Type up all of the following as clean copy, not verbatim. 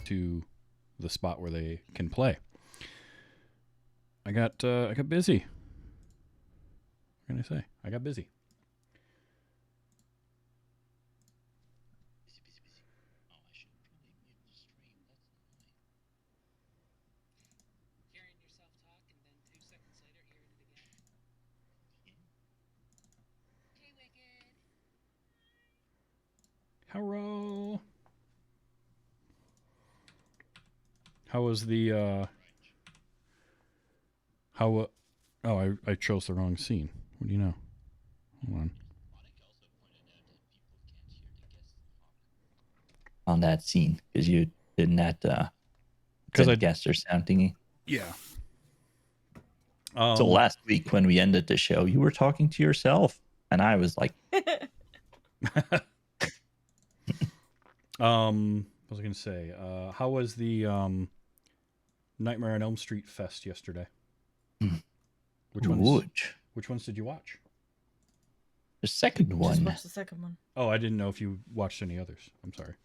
to the spot where they can play. I got busy. What can I say? I got busy. Hello. How was the I chose the wrong scene. What do you know? Hold on. On that scene, because you did not guess or sound thingy. Yeah. So last week when we ended the show, you were talking to yourself, and I was like, what was I going to say? How was the Nightmare on Elm Street Fest yesterday? Which ones did you watch? The second one. Just watch the second one. Oh, I didn't know if you watched any others. I'm sorry.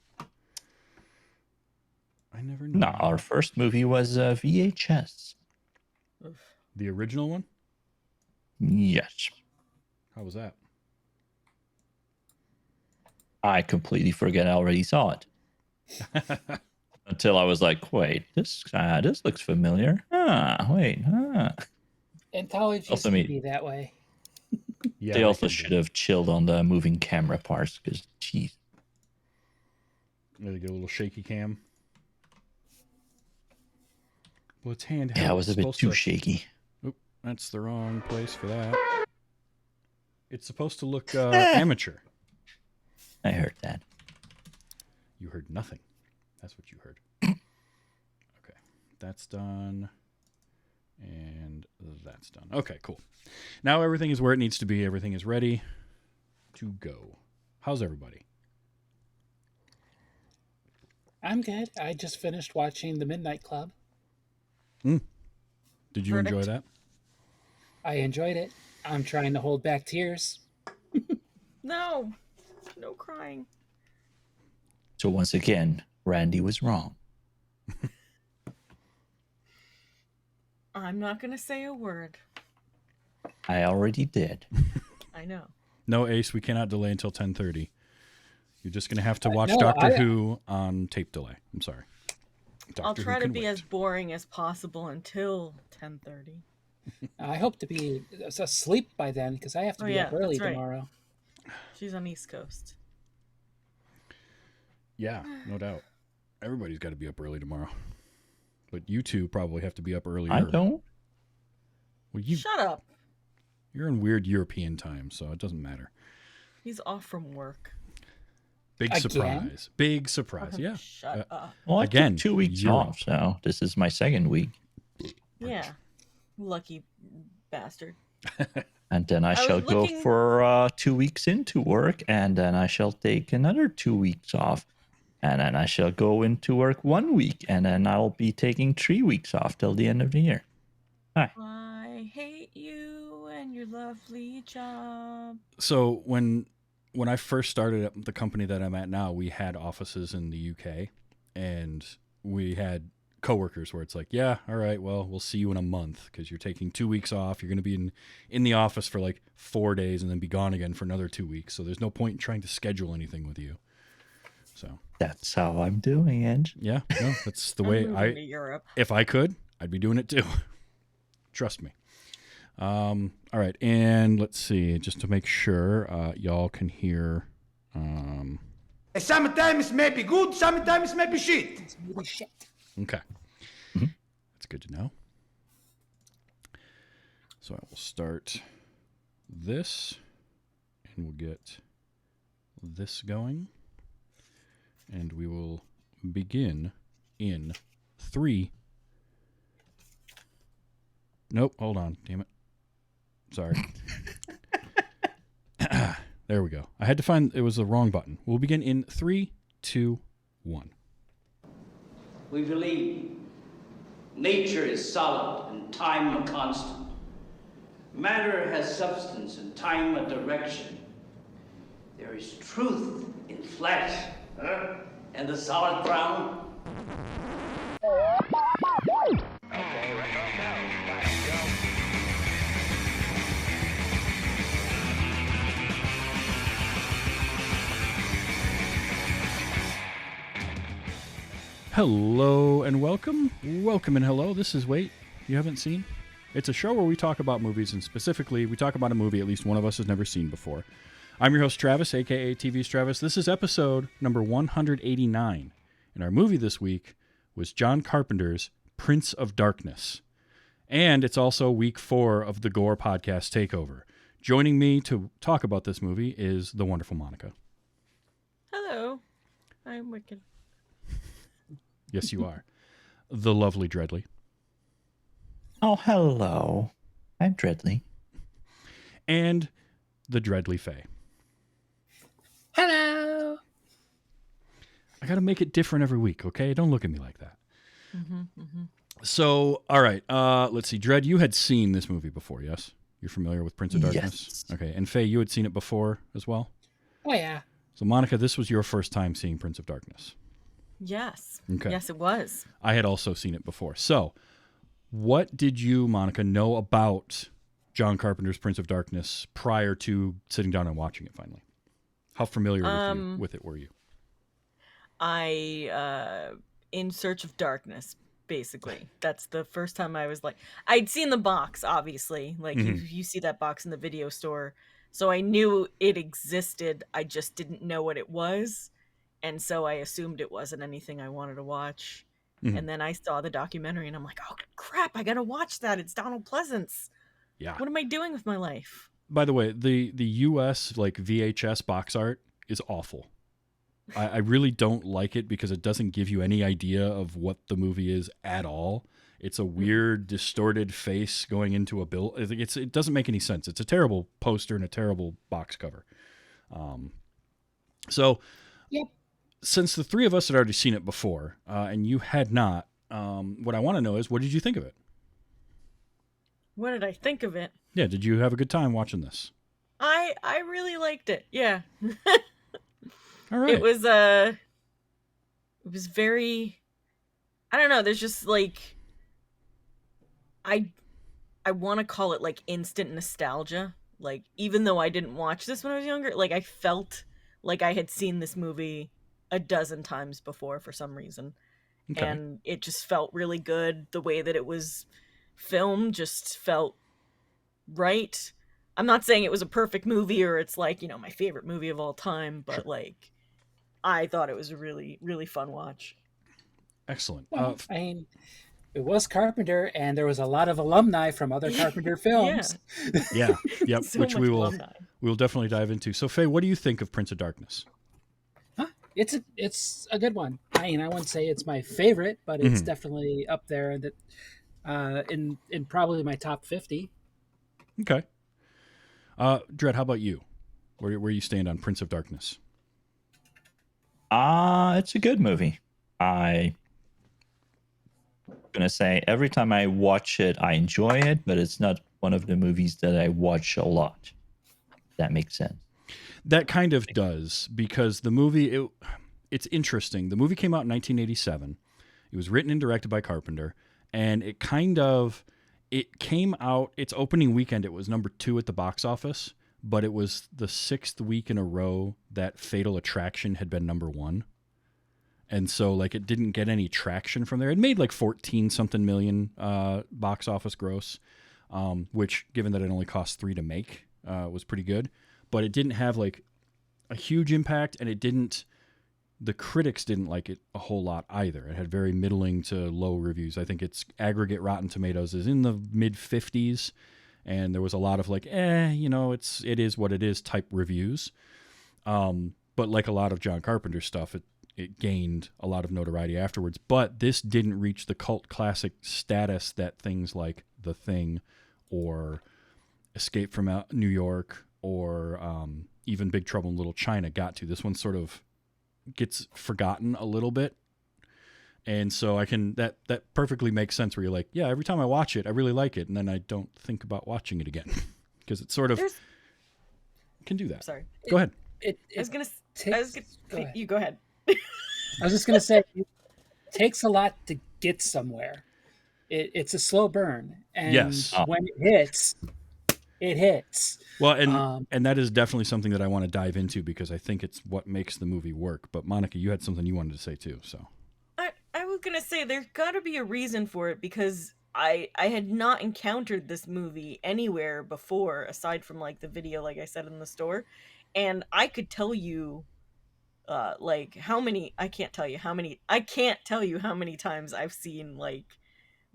I never knew. No, our first movie was VHS. The original one? Yes. How was that? I completely forget I already saw it. Until I was like, wait, this looks familiar. Wait. Anthologies can be that way. Yeah, they also should have chilled on the moving camera parts, because, geez. They get a little shaky cam. Well, it's handheld. Yeah, it was a bit too shaky. Oop, that's the wrong place for that. It's supposed to look amateur. I heard that. You heard nothing. That's what you heard. Okay, that's done. And that's done. Okay, cool. Now everything is where it needs to be. Everything is ready to go. How's everybody? I'm good. I just finished watching The Midnight Club. Did you enjoy that? I enjoyed it. I'm trying to hold back tears. No crying. So once again, Randy was wrong. I'm not going to say a word. I already did. I know. No, Ace, we cannot delay until 10:30. You're just going to have to watch Doctor Who on tape delay. I'm sorry. I'll try to be as boring as possible until 10:30. I hope to be asleep by then, because I have to be up early tomorrow. She's on East Coast. Yeah, no doubt. Everybody's got to be up early tomorrow. But you two probably have to be up earlier. I don't. Well, Shut up. You're in weird European time, so it doesn't matter. He's off from work. Big surprise. Big surprise. Yeah. Shut up. Well, I took 2 weeks off, so this is my second week. Yeah. Lucky bastard. And then I shall go for 2 weeks into work, and then I shall take another 2 weeks off. And then I shall go into work 1 week, and then I'll be taking 3 weeks off till the end of the year. Hi. I hate you and your lovely job. So when I first started at the company that I'm at now, we had offices in the UK, and we had coworkers where it's like, yeah, all right, well, we'll see you in a month because you're taking 2 weeks off. You're going to be in the office for like 4 days and then be gone again for another 2 weeks. So there's no point in trying to schedule anything with you. So that's how I'm doing it. Yeah, no, that's the way if I could, I'd be doing it too. Trust me. All right, and let's see, just to make sure y'all can hear. Sometimes it may be good, sometimes it may be shit. Okay, that's good to know. So I will start this, and we'll get this going. And we will begin in 3. Nope, hold on, damn it. Sorry. There we go. I had to find, it was the wrong button. We'll begin in 3, 2, 1. We believe nature is solid and time a constant. Matter has substance and time a direction. There is truth in flesh and the solid ground. Hello and welcome. Welcome and hello. This is Wait, You Haven't Seen? It's a show where we talk about movies, and specifically, we talk about a movie at least one of us has never seen before. I'm your host, Travis, a.k.a. TV's Travis. This is episode number 189, and our movie this week was John Carpenter's Prince of Darkness. And it's also week 4 of the GORE podcast takeover. Joining me to talk about this movie is the wonderful Monica. Hello. I'm Wicked. Yes, you are. The lovely Dreadly. Oh, hello. I'm Dreadly. And the Dreadly Fae. Hello. I got to make it different every week, okay? Don't look at me like that. Mm-hmm. So, all right. Let's see. Dread, you had seen this movie before, yes? You're familiar with Prince of Darkness? Yes. Okay. And Faye, you had seen it before as well? Oh, yeah. So, Monica, this was your first time seeing Prince of Darkness. Yes. Okay. Yes, it was. I had also seen it before. So, what did you, Monica, know about John Carpenter's Prince of Darkness prior to sitting down and watching it finally? How familiar with it were you? In Search of Darkness, basically. That's the first time I was like, I'd seen the box, obviously. Like, you see that box in the video store. So I knew it existed. I just didn't know what it was. And so I assumed it wasn't anything I wanted to watch. Mm-hmm. And then I saw the documentary and I'm like, oh, crap, I got to watch that. It's Donald Pleasance. Yeah. What am I doing with my life? By the way, the US like VHS box art is awful. I really don't like it because it doesn't give you any idea of what the movie is at all. It's a weird, distorted face going into a bill. It doesn't make any sense. It's a terrible poster and a terrible box cover. Yep. Since the three of us had already seen it before, and you had not, what I want to know is, what did you think of it? What did I think of it? Yeah, did you have a good time watching this? I really liked it. Yeah. All right. It was very, I don't know, there's just like, I want to call it like instant nostalgia. Like, even though I didn't watch this when I was younger, like I felt like I had seen this movie a dozen times before for some reason. Okay. And it just felt really good. The way that it was filmed just felt right. I'm not saying it was a perfect movie or it's like, you know, my favorite movie of all time, but like, I thought it was a really, really fun watch. Excellent. Well, I mean, it was Carpenter, and there was a lot of alumni from other Carpenter films. Yeah. Yep. So which we will definitely dive into. So, Faye, what do you think of Prince of Darkness? It's a good one. I mean, I wouldn't say it's my favorite, but it's definitely up there. That in probably my top 50. Okay. Dredd, how about you? Where you stand on Prince of Darkness? It's a good movie. I'm gonna say every time I watch it, I enjoy it, but it's not one of the movies that I watch a lot. That makes sense. That kind of does, because the movie, it's interesting. The movie came out in 1987. It was written and directed by Carpenter, and it came out, its opening weekend, it was number 2 at the box office, but it was the 6th week in a row that Fatal Attraction had been number 1. And so, like, it didn't get any traction from there. It made like 14-something million box office gross, which, given that it only cost $3 to make, was pretty good. But it didn't have like a huge impact, and the critics didn't like it a whole lot either. It had very middling to low reviews. I think its aggregate Rotten Tomatoes is in the mid 50s, and there was a lot of like, it is what it is type reviews. But like a lot of John Carpenter stuff, it gained a lot of notoriety afterwards. But this didn't reach the cult classic status that things like The Thing or Escape from New York or even Big Trouble in Little China got to. This one sort of gets forgotten a little bit. And so that perfectly makes sense where you're like, yeah, every time I watch it, I really like it. And then I don't think about watching it again because it sort of can do that. Sorry. Go ahead. You go ahead. I was just going to say, takes a lot to get somewhere. It's a slow burn, and Yes. when it hits, it hits. Well, and that is definitely something that I want to dive into because I think it's what makes the movie work. But Monica, you had something you wanted to say too, so. I was gonna say there's got to be a reason for it because I had not encountered this movie anywhere before aside from like the video, like I said, in the store, and I could tell you like how many I can't tell you how many times I've seen like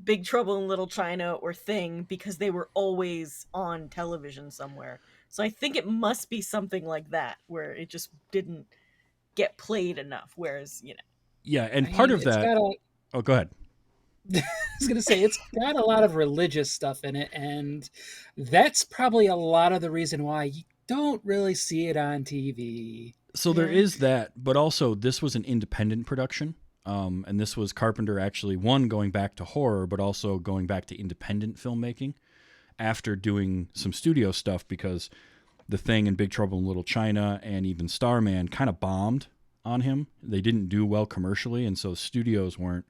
Big Trouble in Little China or Thing because they were always on television somewhere. So I think it must be something like that where it just didn't get played enough. Whereas, Yeah, and part of that. Oh, go ahead. I was going to say, it's got a lot of religious stuff in it, and that's probably a lot of the reason why you don't really see it on TV. So there is that, but also this was an independent production. And this was Carpenter actually, one, going back to horror, but also going back to independent filmmaking after doing some studio stuff because The Thing and Big Trouble in Little China and even Starman kind of bombed on him. They didn't do well commercially, and so studios weren't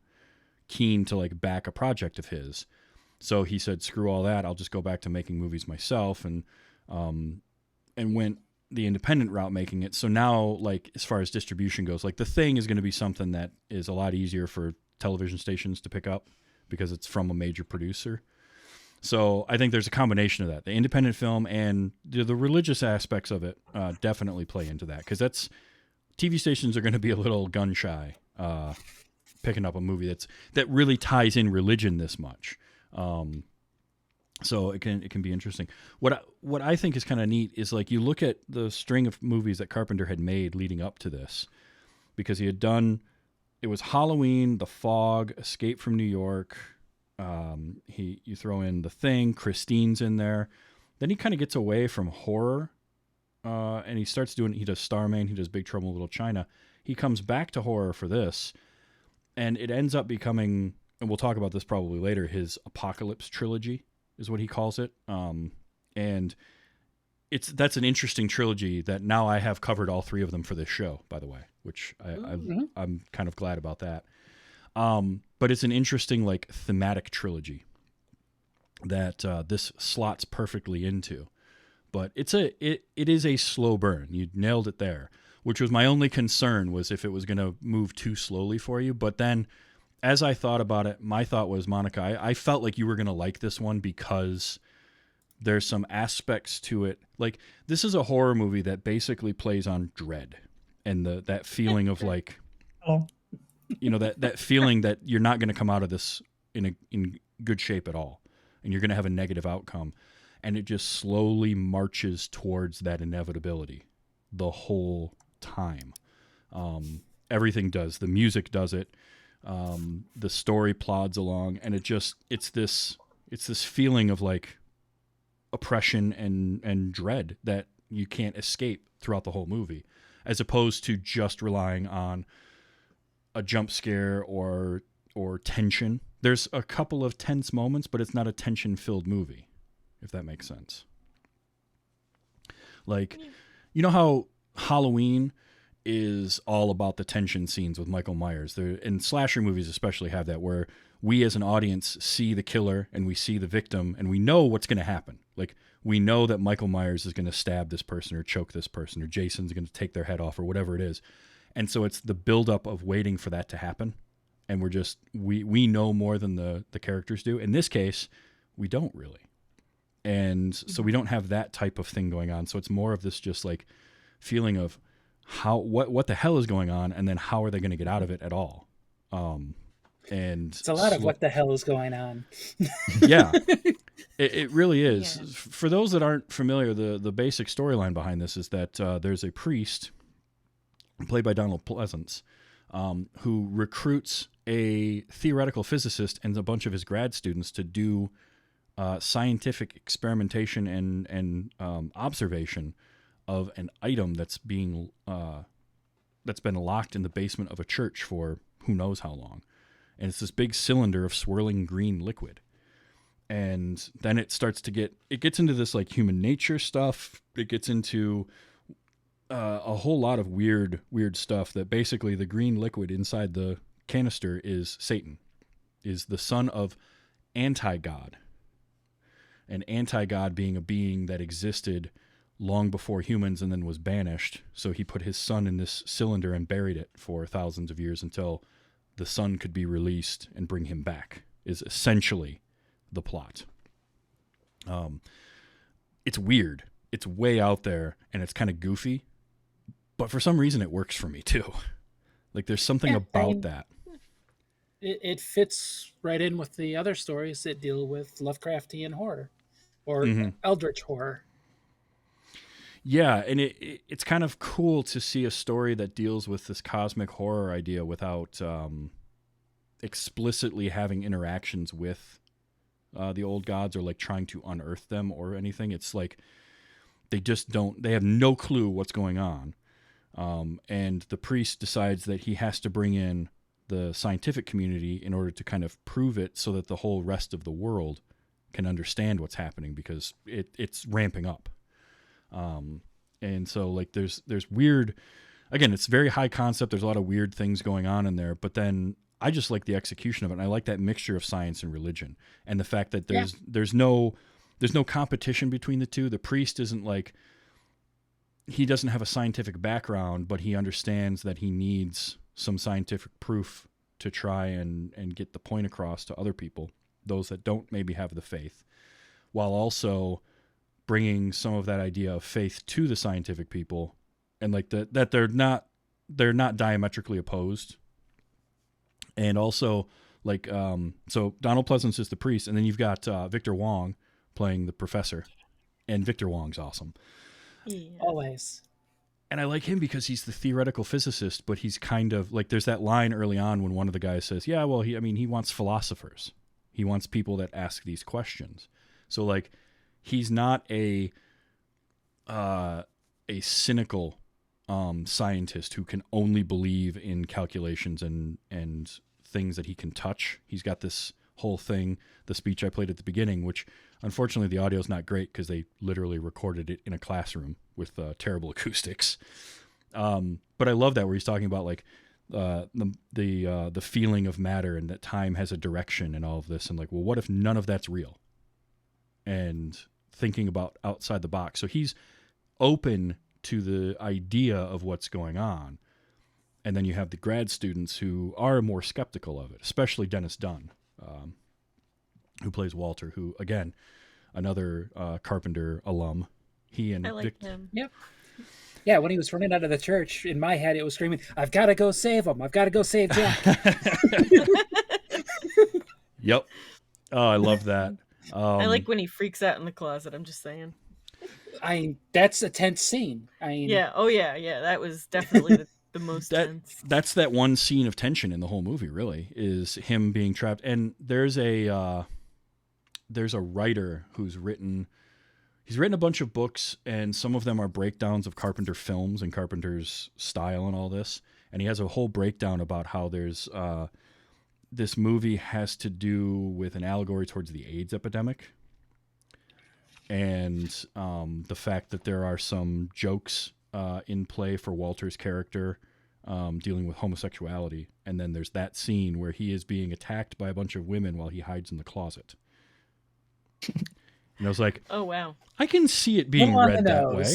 keen to like back a project of his. So he said, screw all that, I'll just go back to making movies myself, and went the independent route making it. So now, like, as far as distribution goes, like The Thing is going to be something that is a lot easier for television stations to pick up because it's from a major producer. So I think there's a combination of that. The independent film and the religious aspects of it definitely play into that because TV stations are going to be a little gun shy picking up a movie that really ties in religion this much. So it can be interesting. What I think is kind of neat is like you look at the string of movies that Carpenter had made leading up to this, because he had done, it was Halloween, The Fog, Escape from New York. You throw in The Thing, Christine's in there. Then he kind of gets away from horror, and he does Starman, he does Big Trouble in Little China. He comes back to horror for this, and it ends up becoming, and we'll talk about this probably later, his Apocalypse trilogy is what he calls it. And that's an interesting trilogy that now I have covered all three of them for this show, by the way, which I'm kind of glad about that. But it's an interesting like thematic trilogy that this slots perfectly into. But it is a slow burn. You nailed it there, which was my only concern, was if it was going to move too slowly for you. But then as I thought about it, my thought was, Monica, I felt like you were going to like this one because there's some aspects to it. Like, this is a horror movie that basically plays on dread and that feeling of like, that feeling that you're not going to come out of this in good shape at all. And you're going to have a negative outcome. And it just slowly marches towards that inevitability the whole time. Everything does. The music does it. The story plods along, and it's this feeling of like oppression and dread that you can't escape throughout the whole movie, as opposed to just relying on a jump scare or tension. There's a couple of tense moments, but it's not a tension-filled movie, if that makes sense. Like, you know how Halloween is all about the tension scenes with Michael Myers. And slasher movies especially have that, where we as an audience see the killer and we see the victim and we know what's going to happen. Like, we know that Michael Myers is going to stab this person or choke this person, or Jason's going to take their head off, or whatever it is. And so it's the buildup of waiting for that to happen. And we know more than the characters do. In this case, we don't really. And so we don't have that type of thing going on. So it's more of this just like feeling of what the hell is going on, and then how are they going to get out of it at all? And it's a lot of what the hell is going on. Yeah, it really is. Yeah. For those that aren't familiar, the basic storyline behind this is that there's a priest played by Donald Pleasance who recruits a theoretical physicist and a bunch of his grad students to do scientific experimentation and observation of an item that's been locked in the basement of a church for who knows how long. And it's this big cylinder of swirling green liquid. And then it gets into this like human nature stuff. It gets into a whole lot of weird stuff that basically the green liquid inside the canister is Satan, is the son of anti-God. An anti-God being a being that existed long before humans and then was banished. So he put his son in this cylinder and buried it for thousands of years until the son could be released and bring him back, is essentially the plot. It's weird. It's way out there and it's kind of goofy, but for some reason it works for me too. Like there's something about that. It fits right in with the other stories that deal with Lovecraftian horror or eldritch horror. Yeah, and it's kind of cool to see a story that deals with this cosmic horror idea without explicitly having interactions with the old gods or like trying to unearth them or anything. It's like they have no clue what's going on. And the priest decides that he has to bring in the scientific community in order to kind of prove it so that the whole rest of the world can understand what's happening, because it's ramping up. And so like there's weird, again, it's very high concept. There's a lot of weird things going on in there, but then I just like the execution of it. And I like that mixture of science and religion and the fact that there's no competition between the two. The priest isn't like, he doesn't have a scientific background, but he understands that he needs some scientific proof to try and get the point across to other people, those that don't maybe have the faith, while also bringing some of that idea of faith to the scientific people, and like that they're not diametrically opposed. And also like, so Donald Pleasance is the priest, and then you've got Victor Wong playing the professor, and Victor Wong's awesome. Yeah. Always. And I like him because he's the theoretical physicist, but he's kind of like, there's that line early on when one of the guys says, yeah, well, he wants philosophers. He wants people that ask these questions. So like, he's not a cynical scientist who can only believe in calculations and things that he can touch. He's got this whole thing, the speech I played at the beginning, which unfortunately the audio is not great because they literally recorded it in a classroom with terrible acoustics. But I love that, where he's talking about like the feeling of matter and that time has a direction and all of this, and like, well, what if none of that's real? And thinking about outside the box. So he's open to the idea of what's going on. And then you have the grad students who are more skeptical of it, especially Dennis Dunn, who plays Walter, who, again, another Carpenter alum. He and I like him. Yep. Yeah, when he was running out of the church, in my head it was screaming, I've got to go save him. I've got to go save Jack. Yep. Oh, I love that. I like when he freaks out in the closet, I'm just saying. That's a tense scene. Yeah. Oh, yeah. That was definitely the most tense. That's that one scene of tension in the whole movie, really, is him being trapped. And there's a writer who's written a bunch of books, and some of them are breakdowns of Carpenter films and Carpenter's style and all this. And he has a whole breakdown about how there's this movie has to do with an allegory towards the AIDS epidemic. And the fact that there are some jokes in play for Walter's character dealing with homosexuality. And then there's that scene where he is being attacked by a bunch of women while he hides in the closet. And I was like, oh, wow. I can see it being read that way.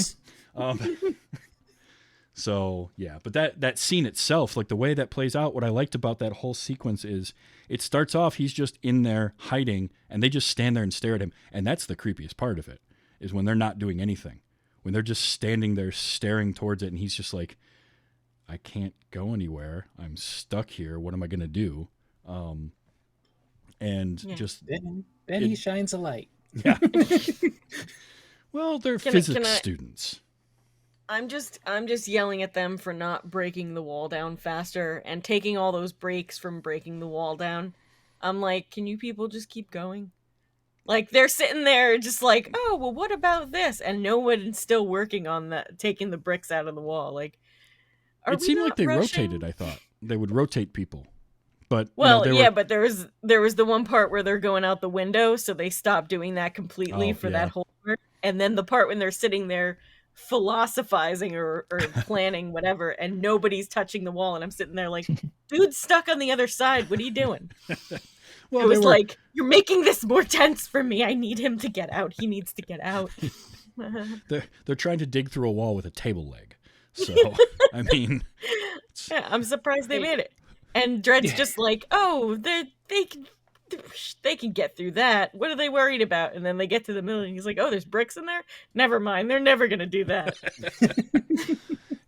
So, yeah. But that scene itself, like the way that plays out, what I liked about that whole sequence is it starts off, he's just in there hiding, and they just stand there and stare at him. And that's the creepiest part of it, is when they're not doing anything. When they're just standing there staring towards it, and he's just like, I can't go anywhere. I'm stuck here. What am I going to do? Then he shines a light. Yeah. Well, they're physics students. I'm just yelling at them for not breaking the wall down faster and taking all those breaks from breaking the wall down. I'm like, can you people just keep going? Like, they're sitting there just like, oh, well, what about this? And no one's still working on that, taking the bricks out of the wall. Like, it seemed like they rotated, I thought. They would rotate people. But but there was the one part where they're going out the window, so they stopped doing that completely for that whole part. And then the part when they're sitting there philosophizing or planning whatever, and nobody's touching the wall, and I'm sitting there like, dude's stuck on the other side. What are you doing? Well, it was like, you're making this more tense for me. I need him to get out. He needs to get out. They're trying to dig through a wall with a table leg. So, I mean... Yeah, I'm surprised they made it. And Dredd's just like, oh, they can get through that. What are they worried about? And then they get to the middle, and he's like, oh, there's bricks in there? Never mind. They're never going to do that.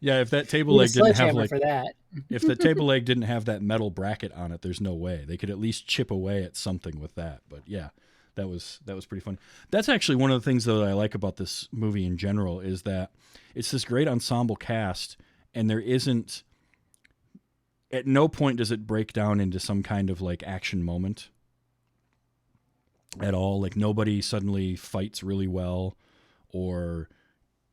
Yeah, if that table leg didn't have like... for that. If the table leg didn't have that metal bracket on it, there's no way. They could at least chip away at something with that. But yeah, that was pretty fun. That's actually one of the things that I like about this movie in general, is that it's this great ensemble cast, and there isn't... At no point does it break down into some kind of like action moment at all. Like nobody suddenly fights really well, or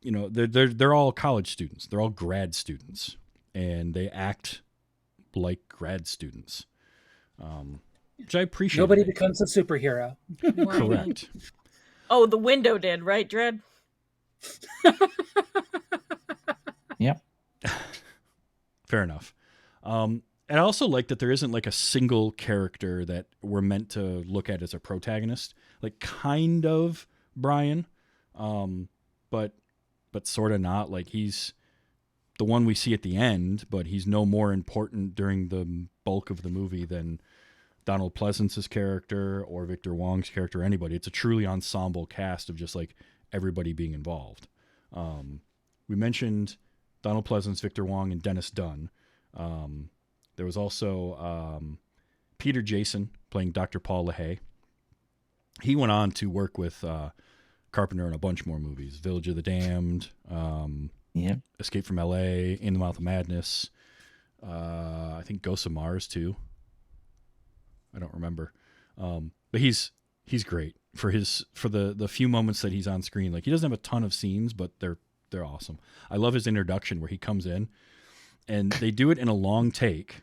they're all college students. They're all grad students, and they act like grad students, which I appreciate. Nobody becomes a superhero. Correct. Oh, the window did, right, Dredd? Yep. Fair enough. And I also like that there isn't like a single character that we're meant to look at as a protagonist. Like kind of Brian, but sort of not. Like he's the one we see at the end, but he's no more important during the bulk of the movie than Donald Pleasance's character or Victor Wong's character or anybody. It's a truly ensemble cast of just like everybody being involved. We mentioned Donald Pleasance, Victor Wong, and Dennis Dunn. There was also Peter Jason playing Dr. Paul LaHaye. He went on to work with Carpenter in a bunch more movies. Village of the Damned, Escape from L.A., In the Mouth of Madness, I think Ghosts of Mars too. I don't remember. But he's great for the few moments that he's on screen. Like he doesn't have a ton of scenes, but they're awesome. I love his introduction where he comes in, and they do it in a long take,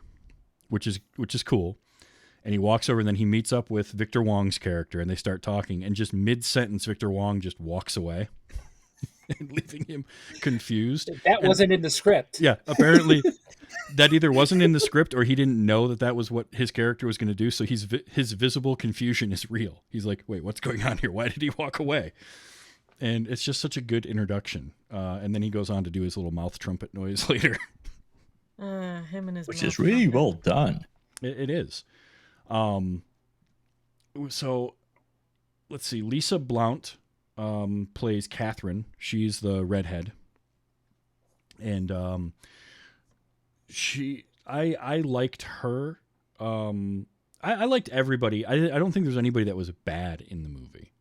which is cool. And he walks over, and then he meets up with Victor Wong's character, and they start talking. And just mid-sentence, Victor Wong just walks away, and leaving him confused. That wasn't in the script. Yeah, apparently that either wasn't in the script, or he didn't know that was what his character was going to do. So his visible confusion is real. He's like, "Wait, what's going on here? Why did he walk away?" And it's just such a good introduction. And then he goes on to do his little mouth trumpet noise later. Him and his which is really well done. It is. So let's see. Lisa Blount plays Catherine. She's the redhead, and I liked her. I liked everybody. I don't think there's anybody that was bad in the movie,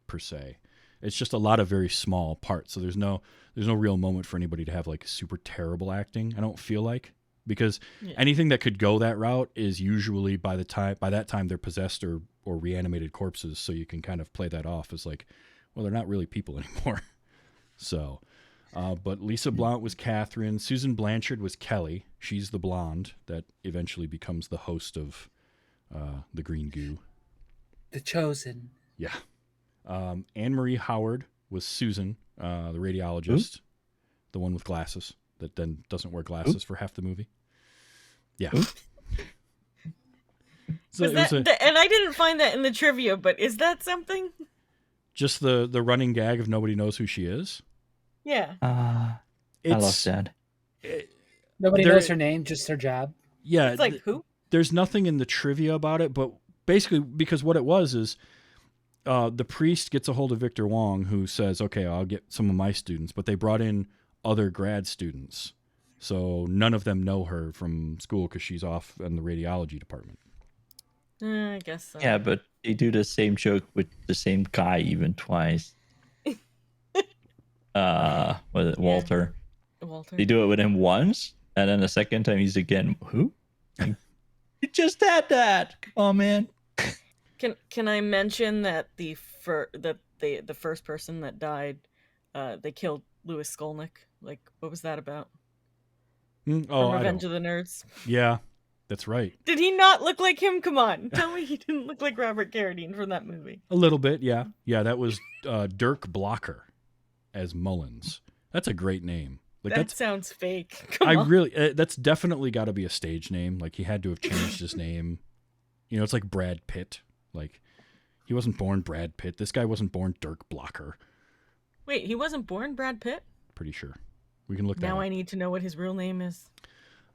per se. It's just a lot of very small parts. So there's no real moment for anybody to have like super terrible acting. I don't feel like, because anything that could go that route is usually by that time they're possessed or reanimated corpses. So you can kind of play that off as like, well, they're not really people anymore. So, but Lisa Blount was Catherine. Susan Blanchard was Kelly. She's the blonde that eventually becomes the host of the Green Goo. The Chosen. Yeah. Anne-Marie Howard was Susan, the radiologist, the one with glasses that then doesn't wear glasses for half the movie. Yeah. So and I didn't find that in the trivia, but is that something? Just the running gag of nobody knows who she is? Yeah. I love that. Nobody knows her name, just her job. Yeah. It's like, who? There's nothing in the trivia about it, but basically, because what it was is the priest gets a hold of Victor Wong, who says, okay, I'll get some of my students, but they brought in other grad students. So none of them know her from school because she's off in the radiology department. I guess so. Yeah, but they do the same joke with the same guy even twice. Was it Walter? Walter. They do it with him once, and then the second time he's again, who? You just had that. Come on, man. Can I mention that the first person that died, they killed Louis Skolnick? Like, what was that about? Oh, Revenge of the Nerds. Yeah, that's right. Did he not look like him? Come on, tell me he didn't look like Robert Carradine from that movie. A little bit, yeah. Yeah, that was Dirk Blocker. as Mullins. That's a great name. Like that sounds fake. Come on. really that's definitely got to be a stage name. Like he had to have changed his name. You know, it's like Brad Pitt. Like he wasn't born Brad Pitt. This guy wasn't born Dirk Blocker. Wait, he wasn't born Brad Pitt? Pretty sure. We can look that Now up. I need to know what his real name is.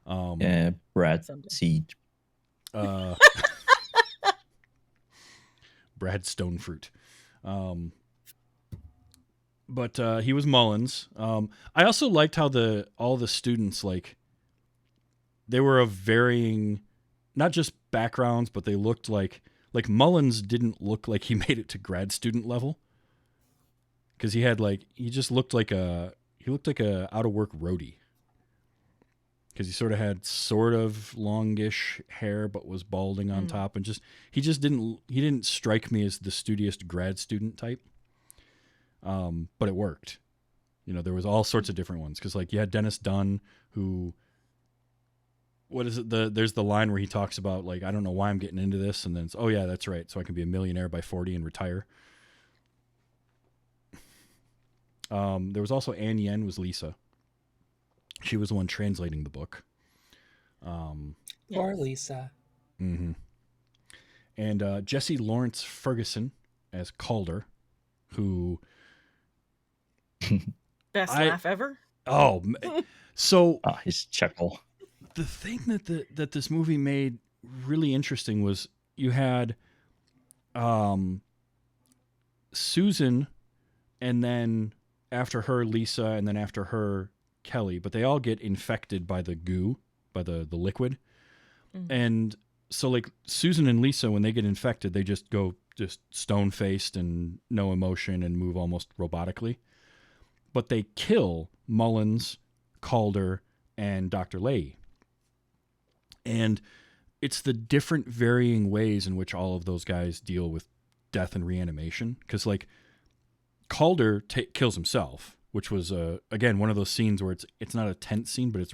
Brad Seed. Brad Stonefruit. But he was Mullins. I also liked how all the students, like, they were of varying, not just backgrounds, but they looked like Mullins didn't look like he made it to grad student level. Because he just looked like a out of work roadie. Because he sort of had sort of longish hair, but was balding on top, and he didn't strike me as the studious grad student type. But it worked. You know, there was all sorts of different ones. Because like you had Dennis Dunn, who, what is it? There's the line where he talks about like, I don't know why I'm getting into this, and then it's, oh yeah, that's right, so I can be a millionaire by 40 and retire. There was also Ann Yen was Lisa. She was the one translating the book. Poor Lisa. Mm-hmm. And Jesse Lawrence Ferguson as Calder, who Best laugh ever. Oh, so his chuckle. The thing that this movie made really interesting was you had Susan, and then after her Lisa, and then after her Kelly, but they all get infected by the goo, by the liquid. Mm-hmm. And so like Susan and Lisa, when they get infected, they just go stone-faced and no emotion and move almost robotically. But they kill Mullins, Calder, and Dr. Leahy. And it's the different varying ways in which all of those guys deal with death and reanimation. Because like Calder kills himself, which was again one of those scenes where it's not a tense scene, but it's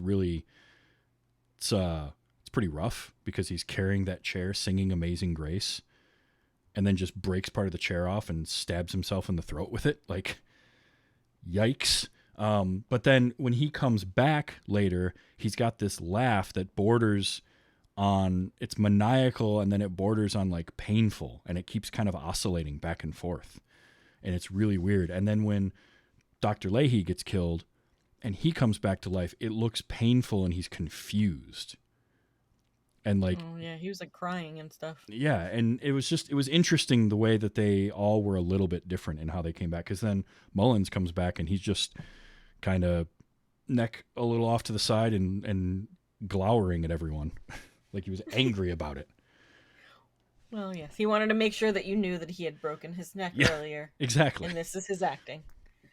pretty rough because he's carrying that chair, singing Amazing Grace, and then just breaks part of the chair off and stabs himself in the throat with it. Like, yikes. But then when he comes back later, he's got this laugh that borders on, it's maniacal, and then it borders on like painful, and it keeps kind of oscillating back and forth. And it's really weird. And then when Dr. Leahy gets killed and he comes back to life, it looks painful and he's confused. And like, oh yeah, he was like crying and stuff. Yeah, and it was interesting the way that they all were a little bit different in how they came back. Because then Mullins comes back and he's just kind of neck a little off to the side and glowering at everyone, like he was angry about it. Well, yes, he wanted to make sure that you knew that he had broken his neck earlier. Exactly. And this is his acting.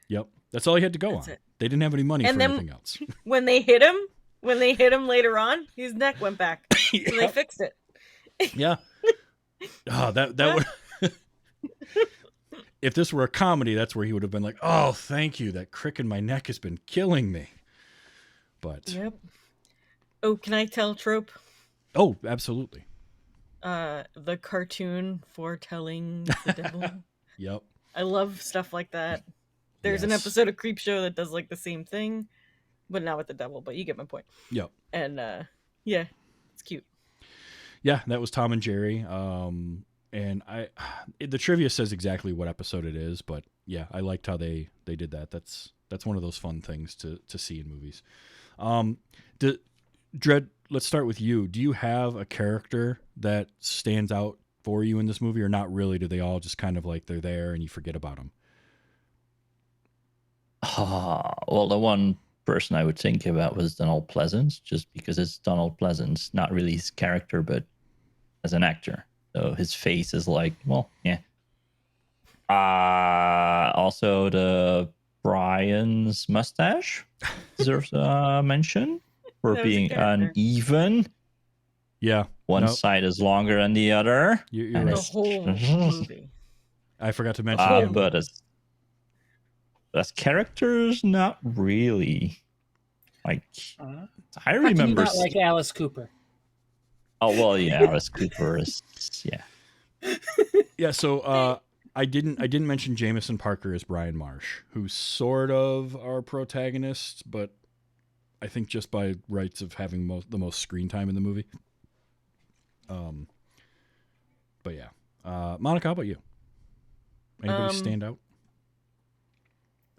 Yep, that's all he had to go on. It. They didn't have any money for anything else. When they hit him later on, his neck went back. Yeah. So they fixed it. Yeah. Oh, that would. If this were a comedy, that's where he would have been like, "Oh, thank you. That crick in my neck has been killing me." But. Yep. Oh, can I tell trope? Oh, absolutely. The cartoon foretelling the devil. Yep. I love stuff like that. There's an episode of Creepshow that does like the same thing, but not with the devil, but you get my point. Yep. And yeah, it's cute. Yeah, that was Tom and Jerry. And the trivia says exactly what episode it is, but yeah, I liked how they did that. That's one of those fun things to see in movies. Dredd, let's start with you. Do you have a character that stands out for you in this movie, or not really? Do they all just kind of like they're there and you forget about them? Well, the one person I would think about was Donald Pleasance, just because it's Donald Pleasance, not really his character, but as an actor. So his face is like, well, yeah. Also, the Brian's mustache deserves a mention for being uneven. Yeah. One side is longer than the other. You're right. The whole movie. I forgot to mention but as characters, not really. Like, I remember. Not like Alice Cooper. Oh, well, yeah, Alice Cooper is, yeah. Yeah, so I didn't mention Jameson Parker as Brian Marsh, who's sort of our protagonist, but I think just by rights of having the most screen time in the movie. But yeah, Monica, how about you? Anybody stand out?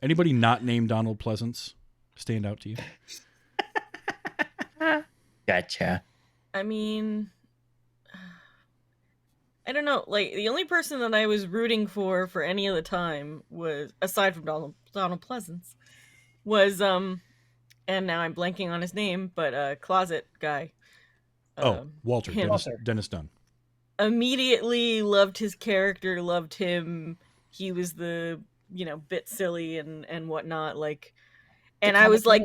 Anybody not named Donald Pleasance stand out to you? Gotcha. I mean, I don't know. Like, the only person that I was rooting for any of the time was, aside from Donald Pleasance, was and now I'm blanking on his name, but closet guy. Walter. Dennis Dunn. Immediately loved his character, loved him. He was the, bit silly and whatnot. Like, and I was like,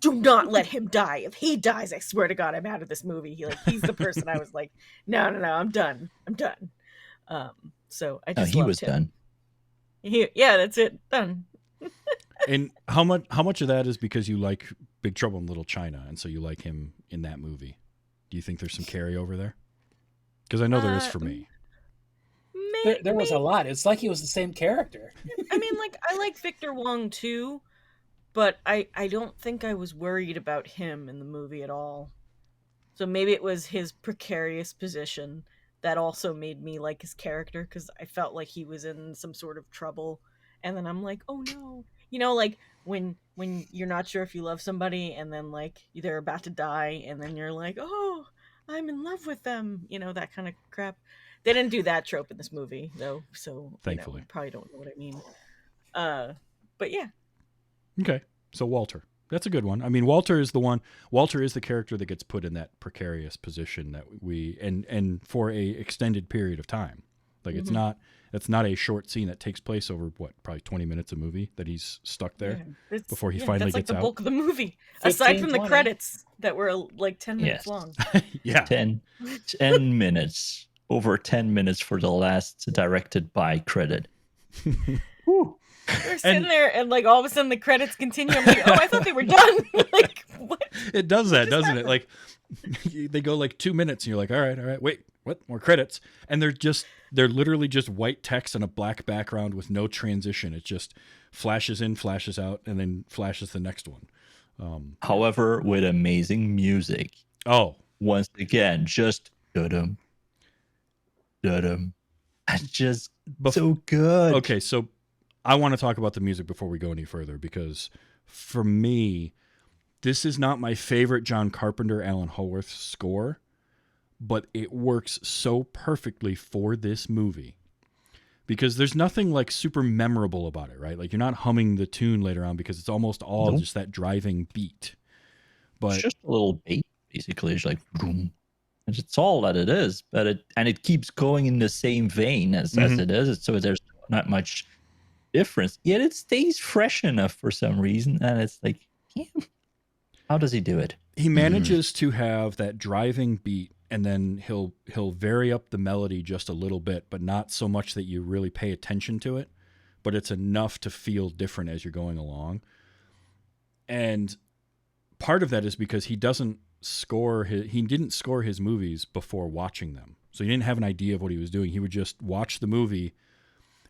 do not let him die. If he dies, I swear to God, I'm out of this movie. He's the person I was like, no, I'm done. So I just he loved was him. done. Yeah, that's it. Done. And how much of that is because you like Big Trouble in Little China, and so you like him in that movie? Do you think there's some carryover there? Because I know there is for me. There was a lot. It's like he was the same character. I mean, like, I like Victor Wong too, but I don't think I was worried about him in the movie at all. So maybe it was his precarious position that also made me like his character, because I felt like he was in some sort of trouble. And then I'm like, oh no. Like when you're not sure if you love somebody and then like they're about to die and then you're like, oh, I'm in love with them, that kind of crap. They didn't do that trope in this movie though, so thankfully, you probably don't know what I mean. But yeah. Okay, so Walter, that's a good one. I mean, Walter is the character that gets put in that precarious position that and for a extended period of time. Like it's not a short scene that takes place over probably 20 minutes of movie that he's stuck there before he finally gets out. That's like the bulk of the movie, 15, aside from 20. the credits that were like 10 minutes long. Yeah, 10 minutes, over 10 minutes for the last directed by credit. They're sitting there and like all of a sudden the credits continue. I'm like, oh, I thought they were done. Like, what? It does that, doesn't it? Like they go like 2 minutes and you're like, all right, wait, what? More credits? And they're literally just white text on a black background with no transition. It just flashes in, flashes out, and then flashes the next one. However, with amazing music. Oh, once again, just da-dum, and just so good. Okay, so I want to talk about the music before we go any further, because for me, this is not my favorite John Carpenter, Alan Howarth score, but it works so perfectly for this movie because there's nothing like super memorable about it, right? Like you're not humming the tune later on because it's almost all just that driving beat. But it's just a little beat, basically. It's like boom. It's all that it is, but it keeps going in the same vein as it is. So there's not much difference. Yet it stays fresh enough for some reason, and it's like, how does he do it? He manages to have that driving beat, and then he'll vary up the melody just a little bit, but not so much that you really pay attention to it, but it's enough to feel different as you're going along. And part of that is because he didn't score his movies before watching them. So he didn't have an idea of what he was doing. He would just watch the movie.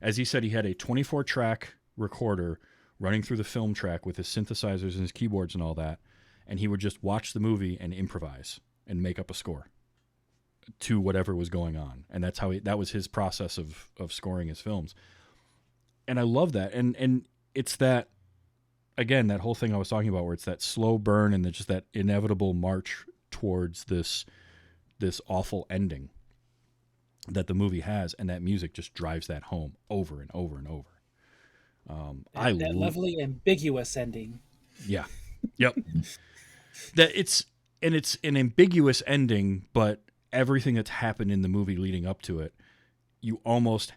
As he said, he had a 24-track recorder running through the film track with his synthesizers and his keyboards and all that, and he would just watch the movie and improvise and make up a score to whatever was going on. And that's how that was his process of scoring his films. And I love that. And it's that, again, that whole thing I was talking about where it's that slow burn and just that inevitable march towards this awful ending that the movie has, and that music just drives that home over and over and over. That lovely ambiguous ending. Yeah. Yep. That it's an ambiguous ending, but everything that's happened in the movie leading up to it, you almost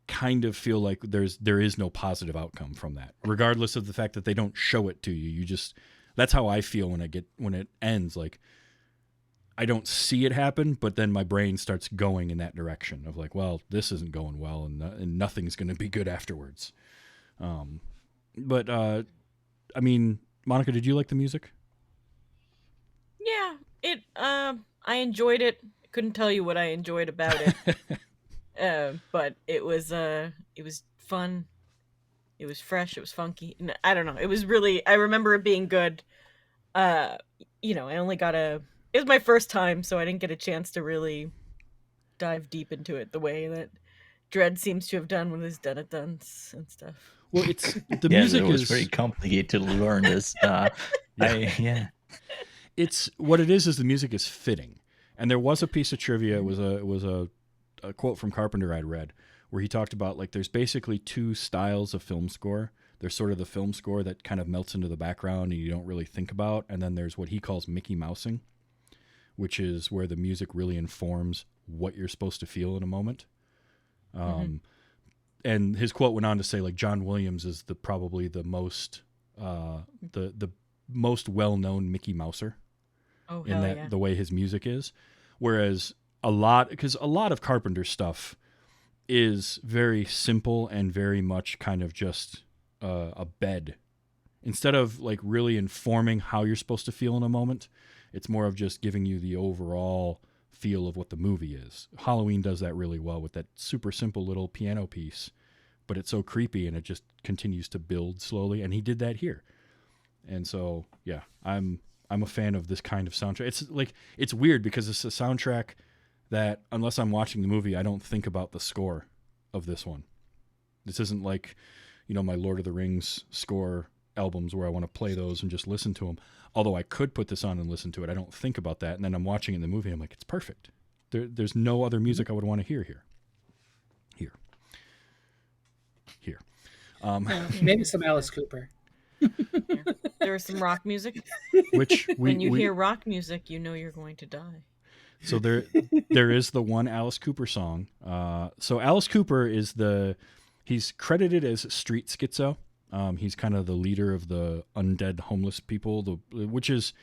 kind of feel like there is no positive outcome from that, regardless of the fact that they don't show it to you. You just, that's how I feel when it ends. Like, I don't see it happen, but then my brain starts going in that direction of like, well, this isn't going well, and nothing's going to be good afterwards. But I mean, Monica, did you like the music? Yeah, I enjoyed it. Couldn't tell you what I enjoyed about it. But it was fun. It was fresh. It was funky. I don't know. It was really. I remember it being good. I only got it was my first time, so I didn't get a chance to really dive deep into it the way that Dredd seems to have done with his done-it-dones and stuff. Well, it's the music was is very complicated to learn this. It's what it is the music is fitting. And there was a piece of trivia. It was a quote from Carpenter I'd read where he talked about like there's basically two styles of film score. There's sort of the film score that kind of melts into the background and you don't really think about, and then there's what he calls Mickey Mousing, which is where the music really informs what you're supposed to feel in a moment. And his quote went on to say like John Williams is probably the most the most well-known Mickey Mouser in that the way his music is, whereas a lot of Carpenter stuff is very simple and very much kind of just a bed. Instead of like really informing how you're supposed to feel in a moment, it's more of just giving you the overall feel of what the movie is. Halloween does that really well with that super simple little piano piece, but it's so creepy and it just continues to build slowly. And he did that here. And so, yeah, I'm a fan of this kind of soundtrack. It's weird because it's a soundtrack that unless I'm watching the movie, I don't think about the score of this one. This isn't like, my Lord of the Rings score albums where I want to play those and just listen to them. Although I could put this on and listen to it. I don't think about that. And then I'm watching it in the movie. I'm like, it's perfect. There's no other music I would want to hear here. Maybe some Alice Cooper. There was some rock music. Which when you hear rock music, you know you're going to die. So there is the one Alice Cooper song. So Alice Cooper he's credited as street schizo. He's kind of the leader of the undead homeless people, which is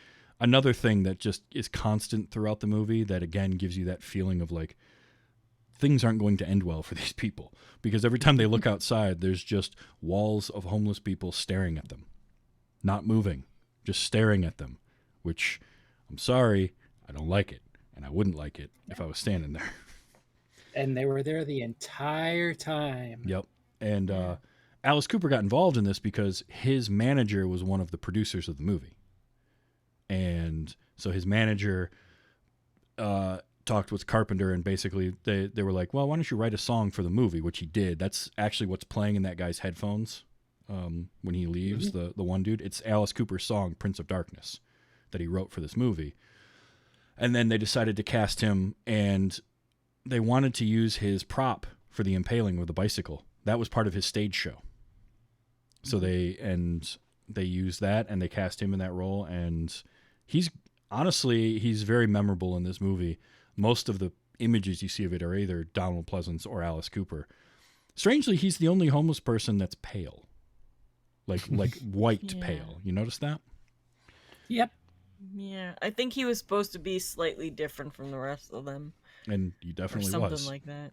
another thing that just is constant throughout the movie that, again, gives you that feeling of like things aren't going to end well for these people. Because every time they look outside, there's just walls of homeless people staring at them. Not moving, just staring at them, which I'm sorry, I don't like it. And I wouldn't like it if I was standing there. And they were there the entire time. Yep. And Alice Cooper got involved in this because his manager was one of the producers of the movie. And so his manager talked with Carpenter, and basically they were like, well, why don't you write a song for the movie, which he did. That's actually what's playing in that guy's headphones when he leaves, the one dude. It's Alice Cooper's song, Prince of Darkness, that he wrote for this movie. And then they decided to cast him, and they wanted to use his prop for the impaling with the bicycle. That was part of his stage show. So they used that, and they cast him in that role. And he's very memorable in this movie. Most of the images you see of it are either Donald Pleasance or Alice Cooper. Strangely, he's the only homeless person that's pale, like white pale. You notice that? Yep. Yeah, I think he was supposed to be slightly different from the rest of them. And he definitely or something was. Like that.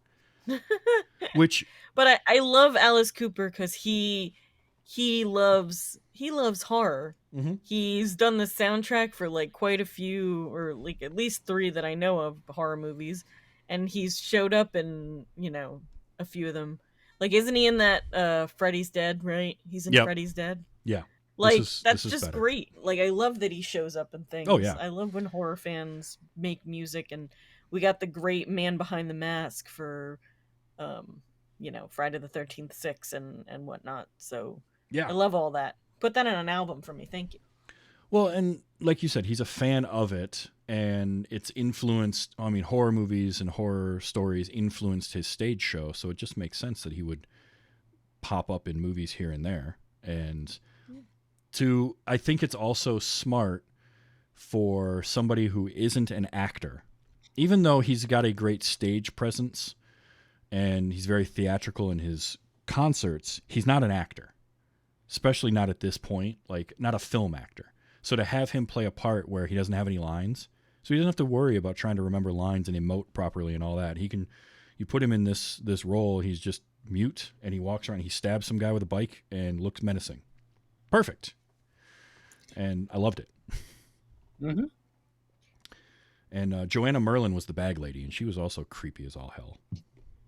But I love Alice Cooper because he loves horror. Mm-hmm. He's done the soundtrack for like quite a few, or like at least 3 that I know of, horror movies, and he's showed up in a few of them. Like, isn't he in that Freddy's Dead? Right, he's in Freddy's Dead. Yeah. Like, that's just better. Great. Like, I love that he shows up in things. Oh, yeah. I love when horror fans make music, and we got the great Man Behind the Mask for, Friday the 13th, 6 and whatnot. So, yeah. I love all that. Put that in an album for me. Thank you. Well, and like you said, he's a fan of it, and it's influenced, horror movies and horror stories influenced his stage show, so it just makes sense that he would pop up in movies here and there. And I think it's also smart for somebody who isn't an actor, even though he's got a great stage presence and he's very theatrical in his concerts, he's not an actor, especially not at this point, like not a film actor. So to have him play a part where he doesn't have any lines, so he doesn't have to worry about trying to remember lines and emote properly and all that. You put him in this role, he's just mute and he walks around, he stabs some guy with a bike and looks menacing. Perfect. And I loved it. Mm-hmm. And Joanna Merlin was the bag lady, and she was also creepy as all hell.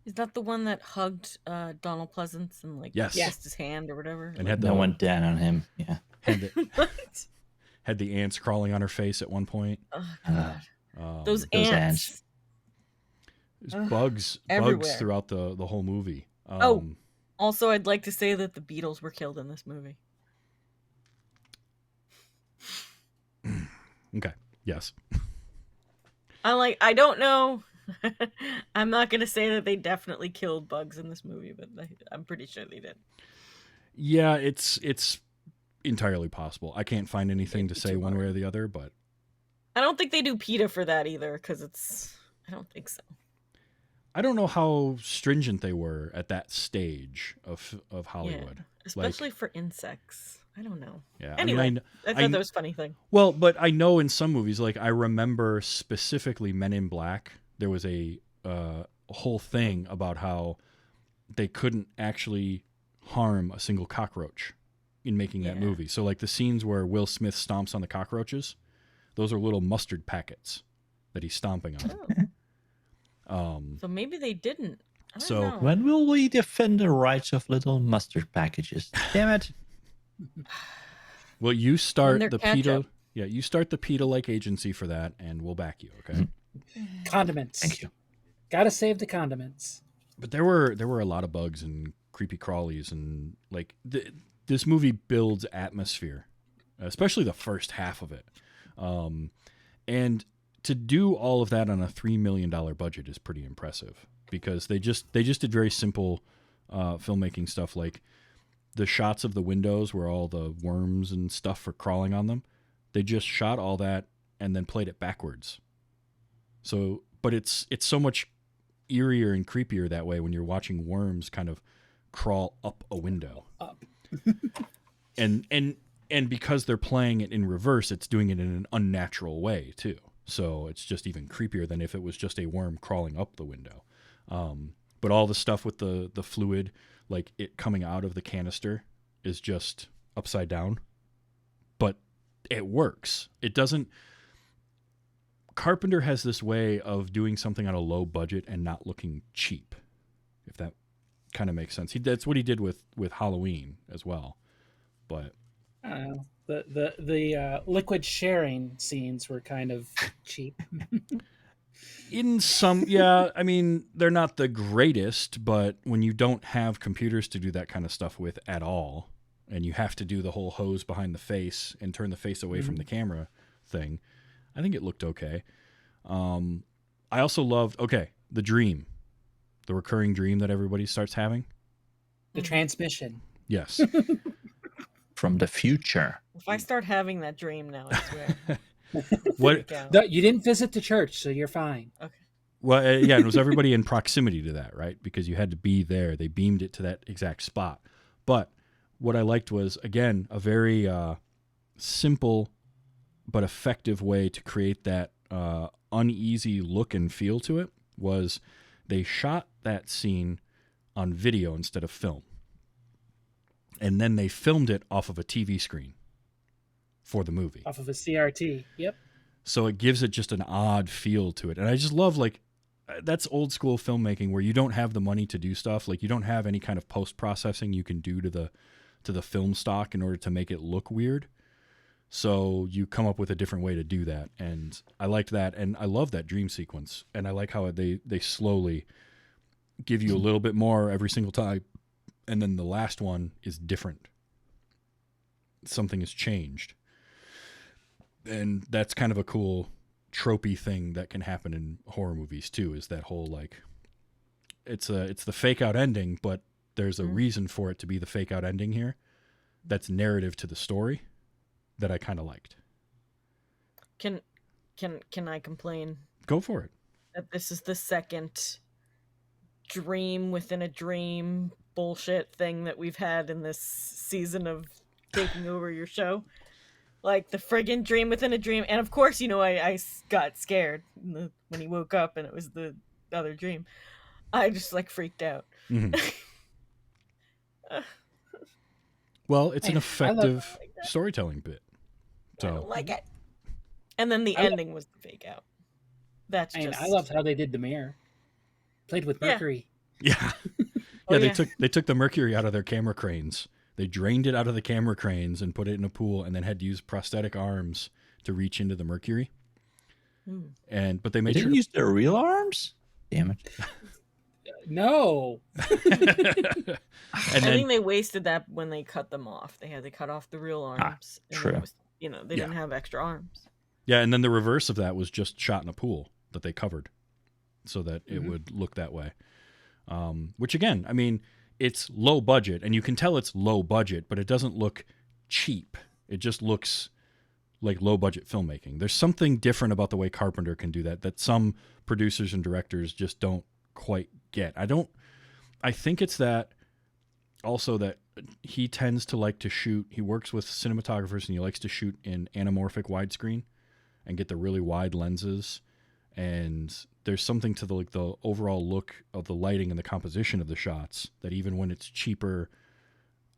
Is that the one that hugged Donald Pleasance and like Yes. kissed his hand or whatever? And had No one down on him. Yeah. Had the ants crawling on her face at one point. Oh god. Those those ants. There's bugs everywhere. throughout the whole movie. Also, I'd like to say that the Beatles were killed in this movie. Okay. Yes. I don't know. I'm not going to say that they definitely killed bugs in this movie, but I'm pretty sure they did. Yeah, it's entirely possible. I can't find anything to say one way or the other, but I don't think they do PETA for that either, because I don't think so. I don't know how stringent they were at that stage of Hollywood. Yeah, especially for insects. I don't know. Yeah. Anyway, I thought that was a funny thing. Well, but I know in some movies, like I remember specifically Men in Black, there was a whole thing about how they couldn't actually harm a single cockroach in making that movie. So like the scenes where Will Smith stomps on the cockroaches, those are little mustard packets that he's stomping on. So maybe they didn't. I don't know. When will we defend the rights of little mustard packages? Damn it. Well, you start the PETA. ketchup. Yeah, you start the PETA-like agency for that, and we'll back you. Okay. Condiments. Thank you. Gotta save the condiments. But there were a lot of bugs and creepy crawlies, and like this movie builds atmosphere, especially the first half of it. And to do all of that on a $3 million budget is pretty impressive, because they just did very simple filmmaking stuff, like the shots of the windows where all the worms and stuff are crawling on them. They just shot all that and then played it backwards. So, but it's so much eerier and creepier that way when you're watching worms kind of crawl up a window. Up. and because they're playing it in reverse, it's doing it in an unnatural way too. So it's just even creepier than if it was just a worm crawling up the window. But all the stuff with the fluid, like it coming out of the canister, is just upside down. But it works. It doesn't... Carpenter has this way of doing something on a low budget and not looking cheap, if that kind of makes sense. That's what he did with Halloween as well. But the liquid sharing scenes were kind of cheap. in some, yeah, I mean, they're not the greatest, but when you don't have computers to do that kind of stuff with at all, and you have to do the whole hose behind the face and turn the face away from the camera thing, I think it looked okay. I also loved, the dream, the recurring dream that everybody starts having. The transmission. Yes. From the future. If I start having that dream now, I swear. What? No, you didn't visit the church, so you're fine. Okay. Well, yeah, it was everybody in proximity to that, right? Because you had to be there. They beamed it to that exact spot. But what I liked was, again, a very simple but effective way to create that uneasy look and feel to it was they shot that scene on video instead of film. And then they filmed it off of a TV screen for the movie. Off of a CRT. Yep. So it gives it just an odd feel to it. And I just love, like, that's old school filmmaking where you don't have the money to do stuff. Like, you don't have any kind of post-processing you can do to the film stock in order to make it look weird. So you come up with a different way to do that. And I liked that. And I love that dream sequence. And I like how they slowly give you a little bit more every single time. And then the last one is different. Something has changed. And that's kind of a cool tropey thing that can happen in horror movies too, is that whole, like, it's the fake out ending, but there's a reason for it to be the fake out ending here. That's narrative to the story that I kind of liked. Can I complain? Go for it. That this is the second dream within a dream bullshit thing that we've had in this season of taking over your show. Like the friggin' dream within a dream. And of course, I got scared when he woke up and it was the other dream. I just freaked out. Mm-hmm. Well, it's an effective storytelling bit. So I don't like it. And then the ending was the fake out. That's just... I loved how they did the mirror. Played with Mercury. Yeah. Oh, They yeah. took the mercury out of their camera cranes. They drained it out of the camera cranes and put it in a pool, and then had to use prosthetic arms to reach into the mercury. But they They made didn't sure use their real arms? Damn it. No. and I then think they wasted that when they cut them off. They had to cut off the real arms. And then true. it was, they didn't have extra arms. yeah, and then the reverse of that was just shot in a pool that they covered so that it would look that way. Which again, I mean, it's low budget, and you can tell it's low budget, but it doesn't look cheap. It just looks like low budget filmmaking. There's something different about the way Carpenter can do that some producers and directors just don't quite get. I think it's that also that he tends to like to shoot, he works with cinematographers and he likes to shoot in anamorphic widescreen and get the really wide lenses. And there's something to the overall look of the lighting and the composition of the shots that even when it's cheaper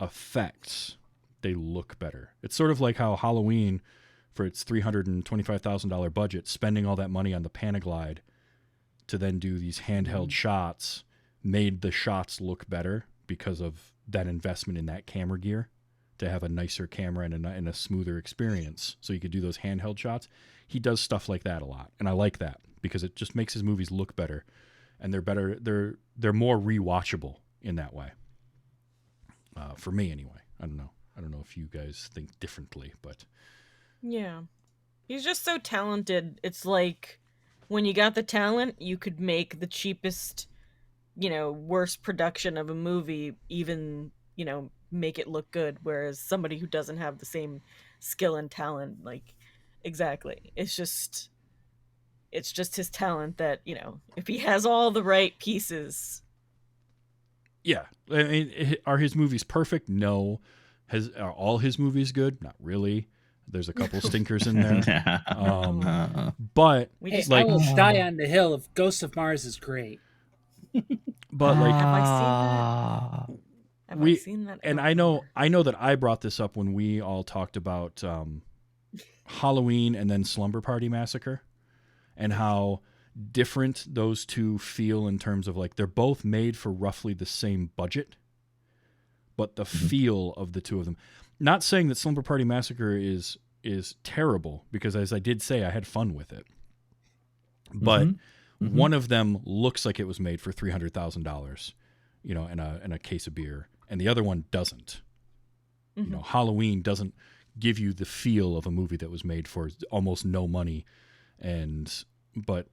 effects, they look better. It's sort of like how Halloween, for its $325,000 budget, spending all that money on the Panaglide to then do these handheld shots made the shots look better because of that investment in that camera gear to have a nicer camera and a smoother experience. So you could do those handheld shots. He does stuff like that a lot, and I like that because it just makes his movies look better, and they're better. They're more rewatchable in that way. For me, anyway. I don't know if you guys think differently, but Yeah. He's just so talented. It's like when you got the talent, you could make the cheapest, worst production of a movie even, make it look good. Whereas somebody who doesn't have the same skill and talent, like, exactly. It's just his talent that, if he has all the right pieces. yeah. I mean, are his movies perfect? No. Are all his movies good? Not really. There's a couple stinkers in there. But I will die on the hill of Ghosts of Mars is great. But have I seen that? Have I seen that? And I know that I brought this up when we all talked about Halloween and then Slumber Party Massacre, and how different those two feel in terms of they're both made for roughly the same budget, but the feel of the two of them. Not saying that Slumber Party Massacre is terrible, because as I did say, I had fun with it. But one of them looks like it was made for $300,000, in a case of beer, and the other one doesn't. Halloween doesn't give you the feel of a movie that was made for almost no money, but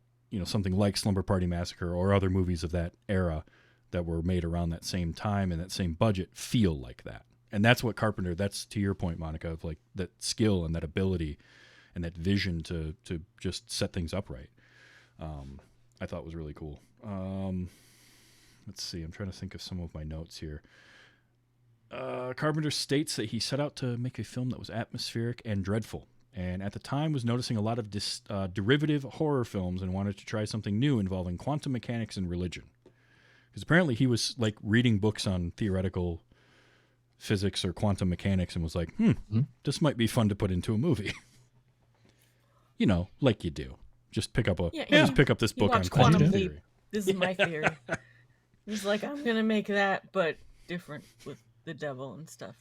something like Slumber Party Massacre or other movies of that era that were made around that same time and that same budget feel like that. And that's what Carpenter, that's to your point, Monica, of that skill and that ability and that vision to just set things up right. I thought was really cool. Let's see. I'm trying to think of some of my notes here. Carpenter states that he set out to make a film that was atmospheric and dreadful, and at the time was noticing a lot of derivative horror films and wanted to try something new involving quantum mechanics and religion. Because apparently he was reading books on theoretical physics or quantum mechanics and was like, this might be fun to put into a movie. Like you do. Just pick up this book on quantum theory. This is my theory. He's like, I'm gonna make that, but different with the devil and stuff.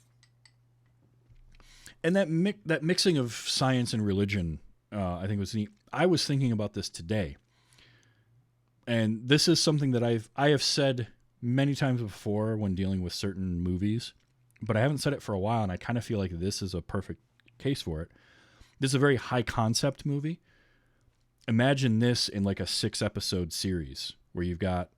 And that mixing of science and religion, I think was neat. I was thinking about this today, and this is something that I have said many times before when dealing with certain movies, but I haven't said it for a while, and I kind of feel like this is a perfect case for it. This is a very high concept movie. Imagine this in a 6-episode series where you've got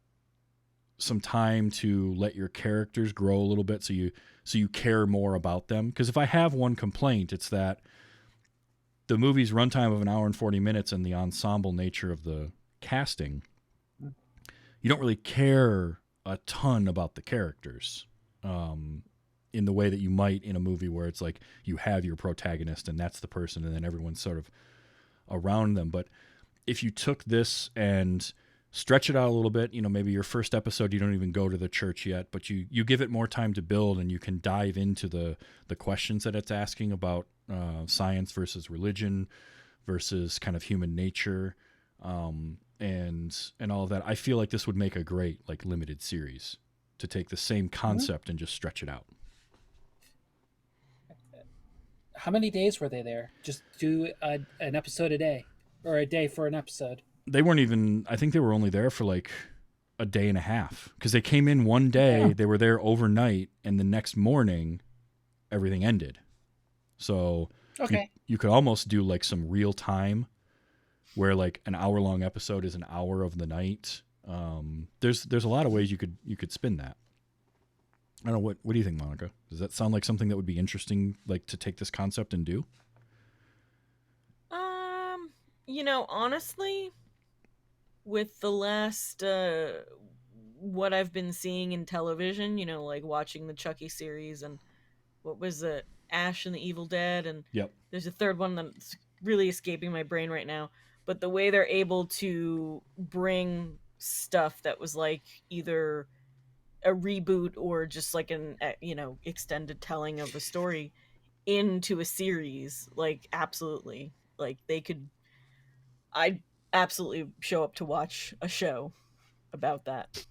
some time to let your characters grow a little bit so you care more about them. Because if I have one complaint, it's that the movie's runtime of 1 hour and 40 minutes and the ensemble nature of the casting, you don't really care a ton about the characters in the way that you might in a movie where it's you have your protagonist and that's the person and then everyone's sort of around them. But if you took this and stretch it out a little bit, maybe your first episode, you don't even go to the church yet, but you give it more time to build and you can dive into the questions that it's asking about science versus religion versus kind of human nature. and all of that. I feel like this would make a great like limited series to take the same concept and just stretch it out. How many days were they there? Just do an episode a day, or a day for an episode? They weren't even. I think they were only there for like a day and a half because they came in one day. They were there overnight, and the next morning, everything ended. So you could almost do like some real time, where like an hour-long episode is an hour of the night. There's a lot of ways you could spin that. I don't know, what do you think, Monica? Does that sound like something that would be interesting, like to take this concept and do? Honestly, with the last what I've been seeing in television, like watching the Chucky series and what was it, Ash and the Evil Dead, and there's a third one that's really escaping my brain right now. But the way they're able to bring stuff that was like either a reboot or just like an extended telling of a story into a series, like absolutely, like I'd absolutely show up to watch a show about that.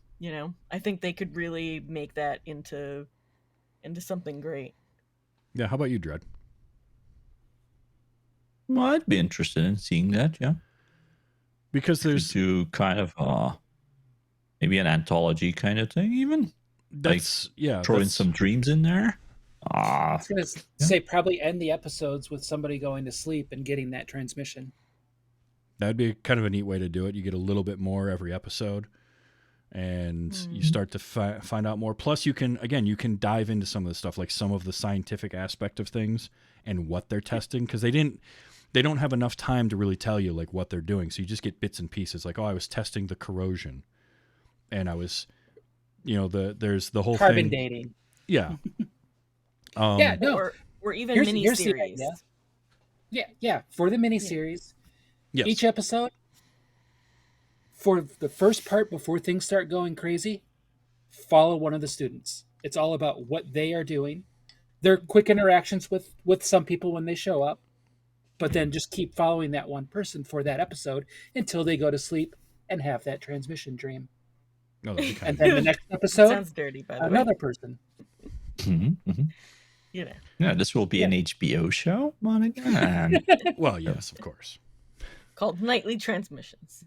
I think they could really make that into something great. Yeah, how about you, Dread? Well, I'd be interested in seeing that, yeah. Because there's do kind of maybe an anthology kind of thing, even. That's throwing some dreams in there. I was gonna say probably end the episodes with somebody going to sleep and getting that transmission. That'd be kind of a neat way to do it. You get a little bit more every episode, and you start to find out more. Plus, you can dive into some of the stuff, like some of the scientific aspect of things and what they're testing, because they don't have enough time to really tell you like what they're doing. So you just get bits and pieces, like, oh, I was testing the corrosion, and I was, there's the whole carbon thing. dating. Yeah. Or even miniseries. Yeah. For the miniseries. Yes. Each episode, for the first part before things start going crazy, follow one of the students. It's all about what they are doing, their quick interactions with some people when they show up, but then just keep following that one person for that episode until they go to sleep and have that transmission dream. Oh, and then the next episode, sounds dirty, by the way. Another person. Yeah, this will be an HBO show, Monica. Well, yes, of course. Called Nightly Transmissions.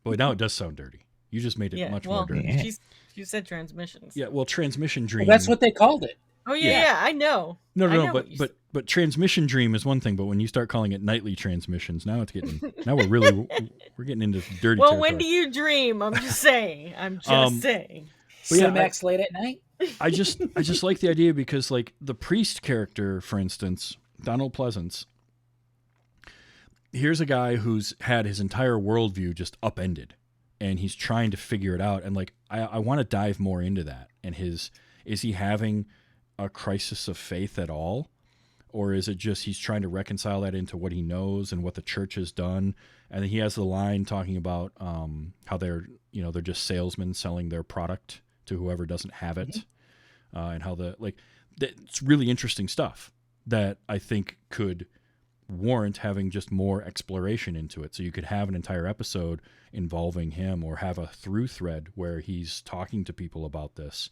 Boy, now it does sound dirty. You just made it much more dirty. Yeah. You said transmissions. Yeah, well, transmission dream. Well, that's what they called it. Oh yeah, I know. No, but transmission dream is one thing, but when you start calling it nightly transmissions, now we're getting into dirty Well, territory. when do you dream? I'm just saying. Cinemax late at night. I just like the idea because like the priest character, for instance, Donald Pleasance, here's a guy who's had his entire worldview just upended, and he's trying to figure it out. And like, I want to dive more into that. And is he having a crisis of faith at all? Or is it just he's trying to reconcile that into what he knows and what the church has done? And then he has the line talking about how they're just salesmen selling their product to whoever doesn't have it, and how it's really interesting stuff that I think could warrant having just more exploration into it. So you could have an entire episode involving him, or have a through thread where he's talking to people about this.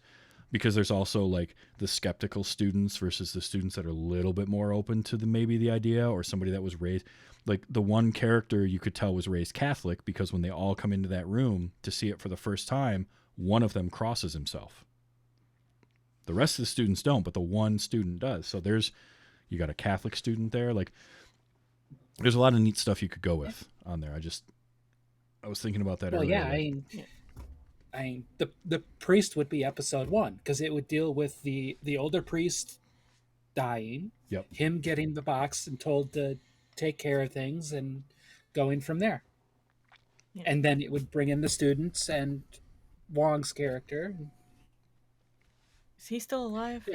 Because there's also like the skeptical students versus the students that are a little bit more open to maybe the idea, or somebody that was raised, like the one character you could tell was raised Catholic, because when they all come into that room to see it for the first time, one of them crosses himself. The rest of the students don't, but the one student does. So you got a Catholic student there. Like, there's a lot of neat stuff you could go with on there. I was thinking about that earlier. I mean, the priest would be episode 1, because it would deal with the older priest dying, him getting the box and told to take care of things, and going from there. Yeah. And then it would bring in the students and Wong's character. Is he still alive?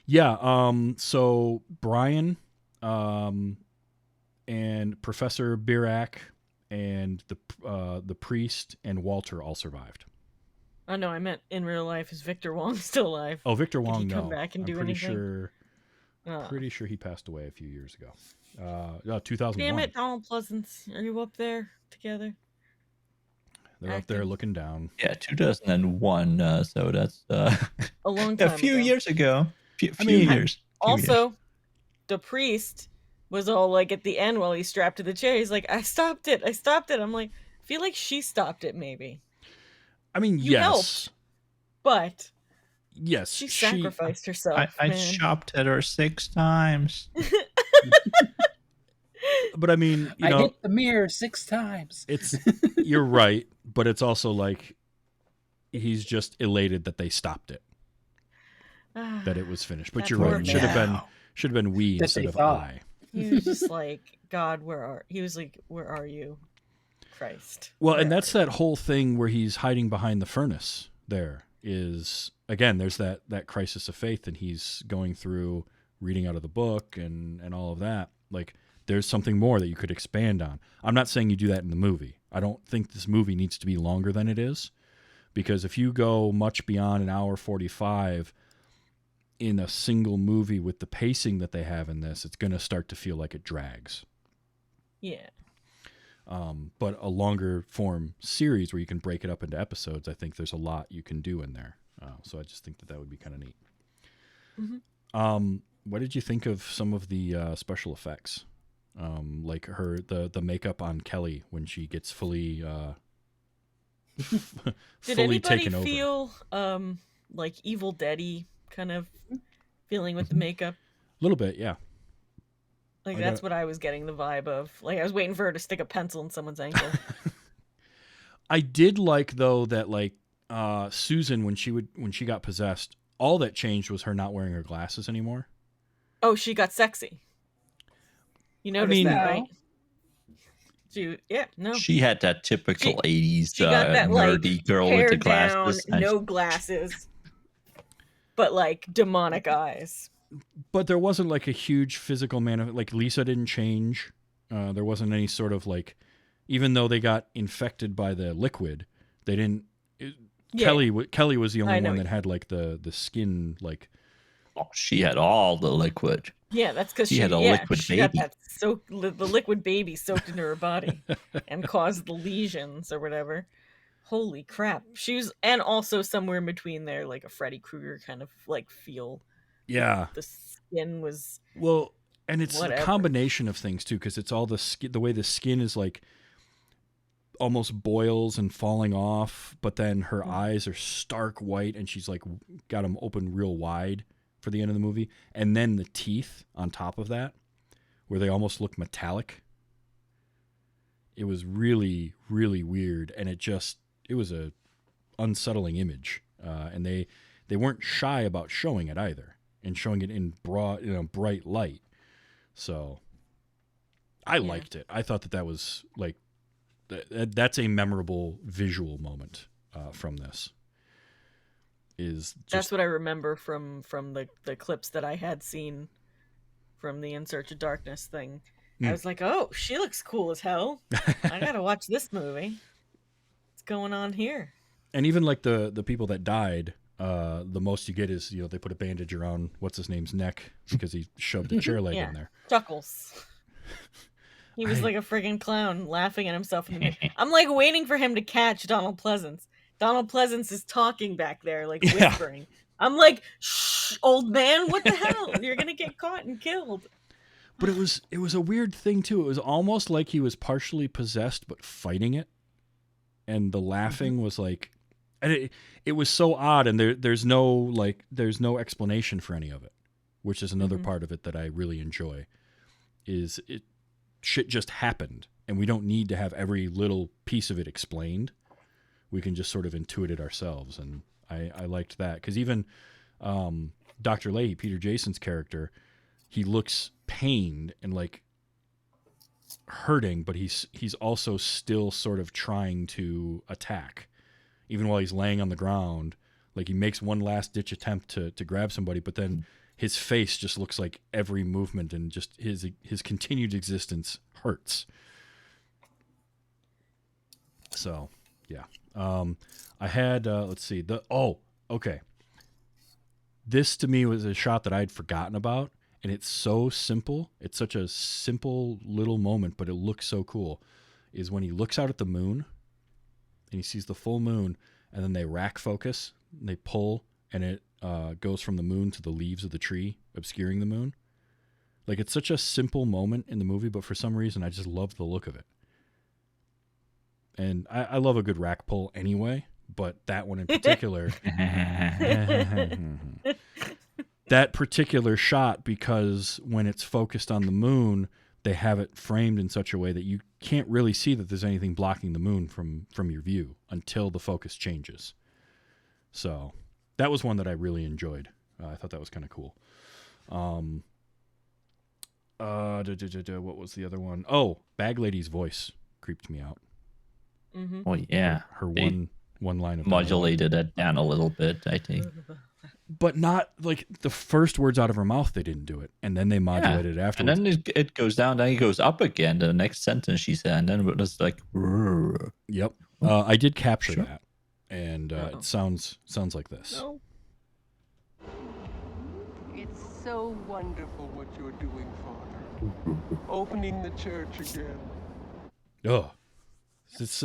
Yeah. So Brian, and Professor Birak and the priest and Walter all survived. Oh no, I meant in real life. Is Victor Wong still alive? Oh, Victor Wong, Did he come back and do anything? Pretty sure he passed away a few years ago. 2001. Damn it, Donald Pleasance. Are you up there together? They're up there looking down. Yeah, 2001. So that's A long time a few ago. years ago. Few mean, years. Also, the priest was all like at the end while he's strapped to the chair, he's like, I stopped it. I'm like, I feel like she stopped it maybe. I mean, You yes. helped, but yes, she sacrificed herself. I man. chopped at her 6 times. But I mean, I hit the mirror 6 times. You're right, but it's also like he's just elated that they stopped it, that it was finished. But you're right; should have been we That instead they of thought. I. He was just like, God, he was like, where are you, Christ? Well, Where and that's are that whole thing where he's hiding behind the furnace. There is again, there's that crisis of faith, and he's going through reading out of the book and all of that. Like, there's something more that you could expand on. I'm not saying you do that in the movie. I don't think this movie needs to be longer than it is, because if you go much beyond an hour 45 in a single movie with the pacing that they have in this, it's going to start to feel like it drags. Yeah. But a longer form series where you can break it up into episodes, I think there's a lot you can do in there. So I just think that would be kind of neat. Mm-hmm. What did you think of some of the special effects? Like the makeup on Kelly when she gets fully Did fully anybody taken over. feel like Evil Dead-y kind of feeling with the makeup? A little bit, yeah. Like, that's what I was getting the vibe of. Like, I was waiting for her to stick a pencil in someone's ankle. I did like, though, that like Susan, when she got possessed, all that changed was her not wearing her glasses anymore. Oh, she got sexy. You noticed that, right? She had that typical 80s she got that, nerdy like, girl hair with the glasses. down, no glasses, but like demonic eyes. But there wasn't like a huge physical like Lisa didn't change. There wasn't any sort of like, even though they got infected by the liquid, they didn't. Kelly was the only one that had like the skin like. Oh, she had all the liquid. Yeah, that's because she had a liquid she baby. Got that the liquid baby soaked into her body and caused the lesions or whatever. Holy crap. She was, and also somewhere in between there, like a Freddy Krueger kind of like feel. Yeah. The skin was. Well, and it's whatever. a combination of things too, because it's all the way the skin is like almost boils and falling off, but then her eyes are stark white and she's like got them open real wide for the end of the movie, and then the teeth on top of that where they almost look metallic. It was really, really weird, and it was a unsettling image, and they weren't shy about showing it either, and showing it in bright light. So I liked it. I thought that was like that's a memorable visual moment from this. That's what I remember from the clips that I had seen from the In Search of Darkness thing. I was like, oh, she looks cool as hell. I gotta watch this movie. What's going on here? And even like the people that died, the most you get is, they put a bandage around what's his name's neck because he shoved a chair leg in there. Chuckles. He was like a friggin' clown laughing at himself in the mirror. I'm like waiting for him to catch Donald Pleasance. Donald Pleasance is talking back there, like whispering. I'm like, shh, old man, what the hell? You're gonna get caught and killed. But it was a weird thing too. It was almost like he was partially possessed but fighting it. And the laughing was like, and it was so odd, and there's no explanation for any of it, which is another part of it that I really enjoy. Is shit just happened, and we don't need to have every little piece of it explained. We can just sort of intuit it ourselves, and I liked that, because even Dr. Leahy, Peter Jason's character, he looks pained and like hurting, but he's also still sort of trying to attack, even while he's laying on the ground. Like, he makes one last ditch attempt to grab somebody, but then his face just looks like every movement and just his continued existence hurts. So yeah. I had, let's see, okay. This to me was a shot that I'd forgotten about, and it's so simple. It's such a simple little moment, but it looks so cool. Is when he looks out at the moon and he sees the full moon, and then they rack focus, and they pull, and it goes from the moon to the leaves of the tree, obscuring the moon. Like, it's such a simple moment in the movie, but for some reason, I just love the look of it. And I love a good rack pull anyway, but that one in particular, that particular shot, because when it's focused on the moon, they have it framed in such a way that you can't really see that there's anything blocking the moon from your view until the focus changes. So that was one that I really enjoyed. I thought that was kind of cool. What was the other one? Oh, Bag Lady's voice creeped me out. Mm-hmm. Oh yeah, her one line of modulated it down a little bit, I think. But not like the first words out of her mouth. They didn't do it, and then they modulated it afterwards. And then it goes down, then it goes up again. The next sentence she said, and then it was like. Rrr. Yep, I did capture that, and it sounds like this. No. It's so wonderful what you're doing, Father. Opening the church again. Oh, it's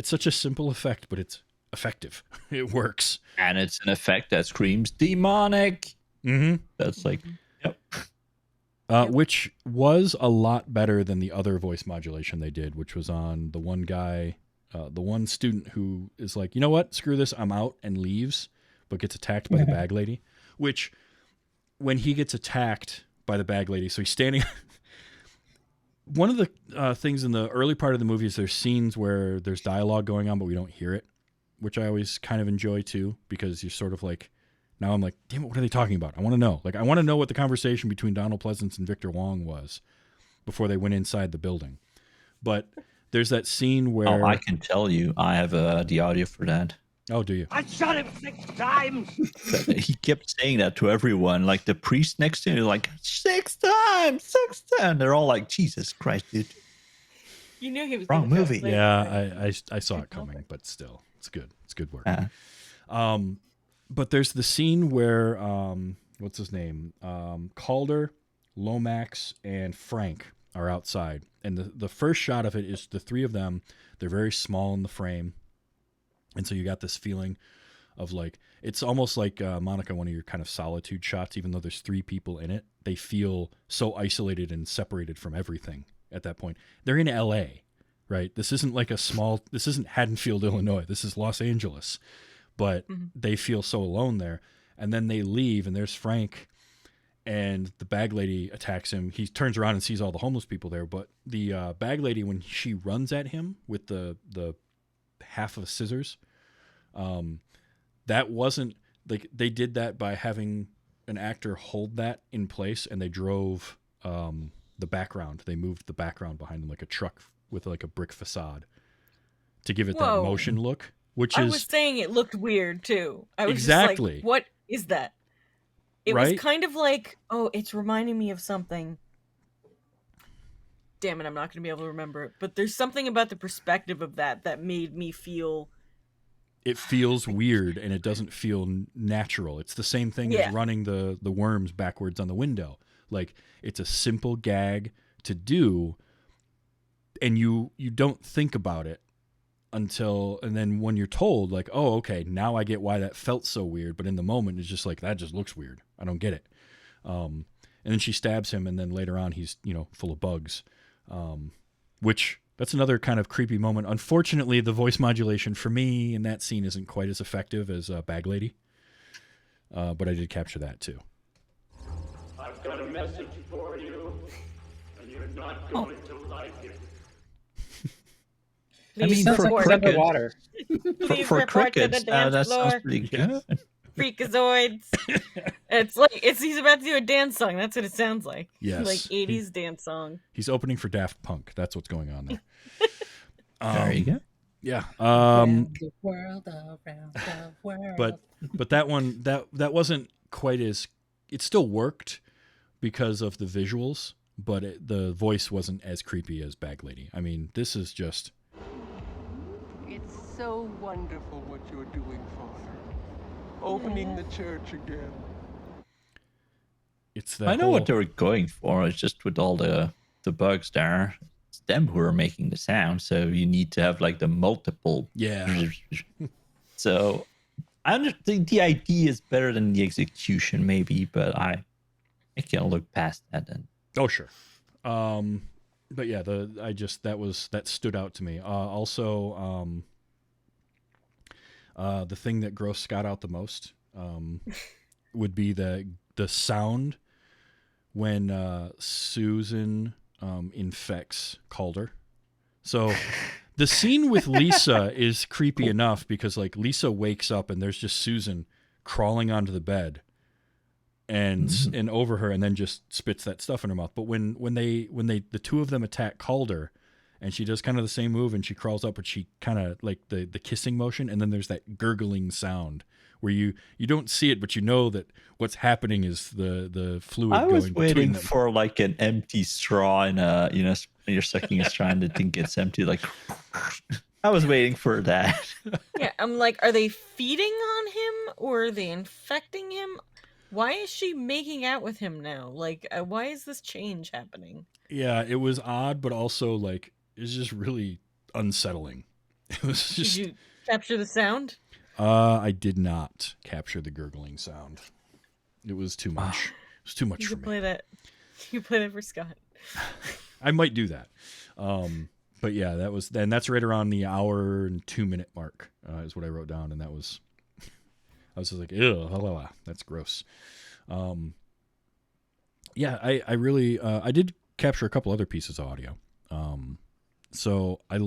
such a simple effect, but it's effective. It works, and it's an effect that screams demonic. Mm-hmm. That's like, yep. Which was a lot better than the other voice modulation they did, which was on the one guy, the one student who is like, you know what, screw this, I'm out, and leaves, but gets attacked by the bag lady. Which, when he gets attacked by the bag lady, so he's standing. One of the things in the early part of the movie is there's scenes where there's dialogue going on, but we don't hear it, which I always kind of enjoy too, because you're sort of like, now I'm like, damn it, what are they talking about? I want to know. Like, I want to know what the conversation between Donald Pleasance and Victor Wong was before they went inside the building. But there's that scene where... Oh, I can tell you. I have the audio for that. Oh, do you? I shot him 6 times! He kept saying that to everyone. Like, the priest next to him is like, 6 times! 6 times! They're all like, Jesus Christ, dude. You knew he was wrong movie. Yeah, I saw it coming, but still, it's good. It's good work. But there's the scene where, what's his name? Calder, Lomax, and Frank are outside. And the first shot of it is the three of them. They're very small in the frame. And so you got this feeling of like, it's almost like, Monica, one of your kind of solitude shots, even though there's 3 people in it, they feel so isolated and separated from everything at that point. They're in LA, right? This isn't like this isn't Haddonfield, Illinois. This is Los Angeles. But they feel so alone there. And then they leave, and there's Frank, and the bag lady attacks him. He turns around and sees all the homeless people there. But the bag lady, when she runs at him with the half of scissors, that wasn't like, they did that by having an actor hold that in place, and they drove the background. They moved the background behind them like a truck with like a brick facade to give it that motion look. I was saying it looked weird too. I was exactly just like, what is that? It was kind of like, oh, it's reminding me of something. Damn it, I'm not going to be able to remember it. But there's something about the perspective of that made me feel... It feels weird, and it doesn't feel natural. It's the same thing as running the worms backwards on the window. Like, it's a simple gag to do, and you don't think about it and then when you're told, like, oh, okay, now I get why that felt so weird, but in the moment it's just like, that just looks weird, I don't get it. And then she stabs him, and then later on he's full of bugs, which that's another kind of creepy moment. Unfortunately, the voice modulation for me in that scene isn't quite as effective as Bag Lady, but I did capture that too. I've got a message for you, and you're not going to like it. I mean, for cricket, water. for crickets, that sounds pretty good. Freakazoids. He's about to do a dance song. That's what it sounds like. Yes. Like 80s dance song. He's opening for Daft Punk. That's what's going on there. There you go. Yeah. The world around the world. But that one that wasn't quite as, it still worked because of the visuals, but the voice wasn't as creepy as Bag Lady. I mean, this is just... It's so wonderful what you're doing, Father. Opening the church again. It's that I know whole... what they were going for. It's just with all the bugs there. It's them who are making the sound, so you need to have like the multiple. Yeah. So I think the idea is better than the execution, maybe, but I can't look past that then. Oh sure. But yeah, that stood out to me. Also, the thing that grossed Scott out the most would be the sound when Susan infects Calder. So the scene with Lisa is creepy enough because like Lisa wakes up and there's just Susan crawling onto the bed and over her and then just spits that stuff in her mouth. But when the two of them attack Calder and she does kind of the same move and she crawls up, but she kind of like the kissing motion, and then there's that gurgling sound where you don't see it, but you know that what's happening is the fluid going between them. I was waiting for like an empty straw in you're sucking a straw and the thing gets empty. Like I was waiting for that. Yeah, I'm like, are they feeding on him or are they infecting him? Why is she making out with him now? Like, why is this change happening? Yeah, it was odd, but also like it's just really unsettling. It was just. Did you capture the sound? I did not capture the gurgling sound. It was too much. It was too much for me. You play that for Scott. I might do that. But yeah, that's right around the hour and 2 minute mark, is what I wrote down. And I was just like, ew, that's gross. Yeah, I really, I did capture a couple other pieces of audio. So I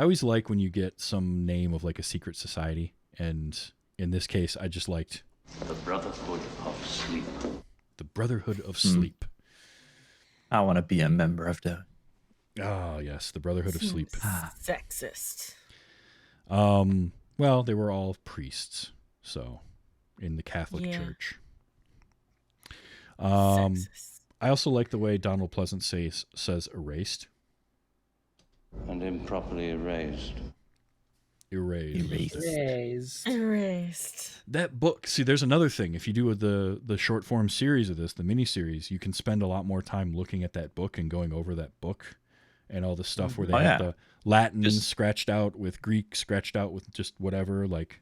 always like when you get some name of like a secret society. And in this case, I just liked the Brotherhood of Sleep. The Brotherhood of Sleep. I want to be a member of the. Oh yes, the Brotherhood of Sleep. Sexist. Well, they were all priests, so in the Catholic Church. Sexist. I also like the way Donald Pleasant says erased. And improperly erased. Erased. That book. See, there's another thing. If you do the short form series of this, the mini series, you can spend a lot more time looking at that book and going over that book and all the stuff where they have the Latin scratched out with Greek scratched out with just whatever, like.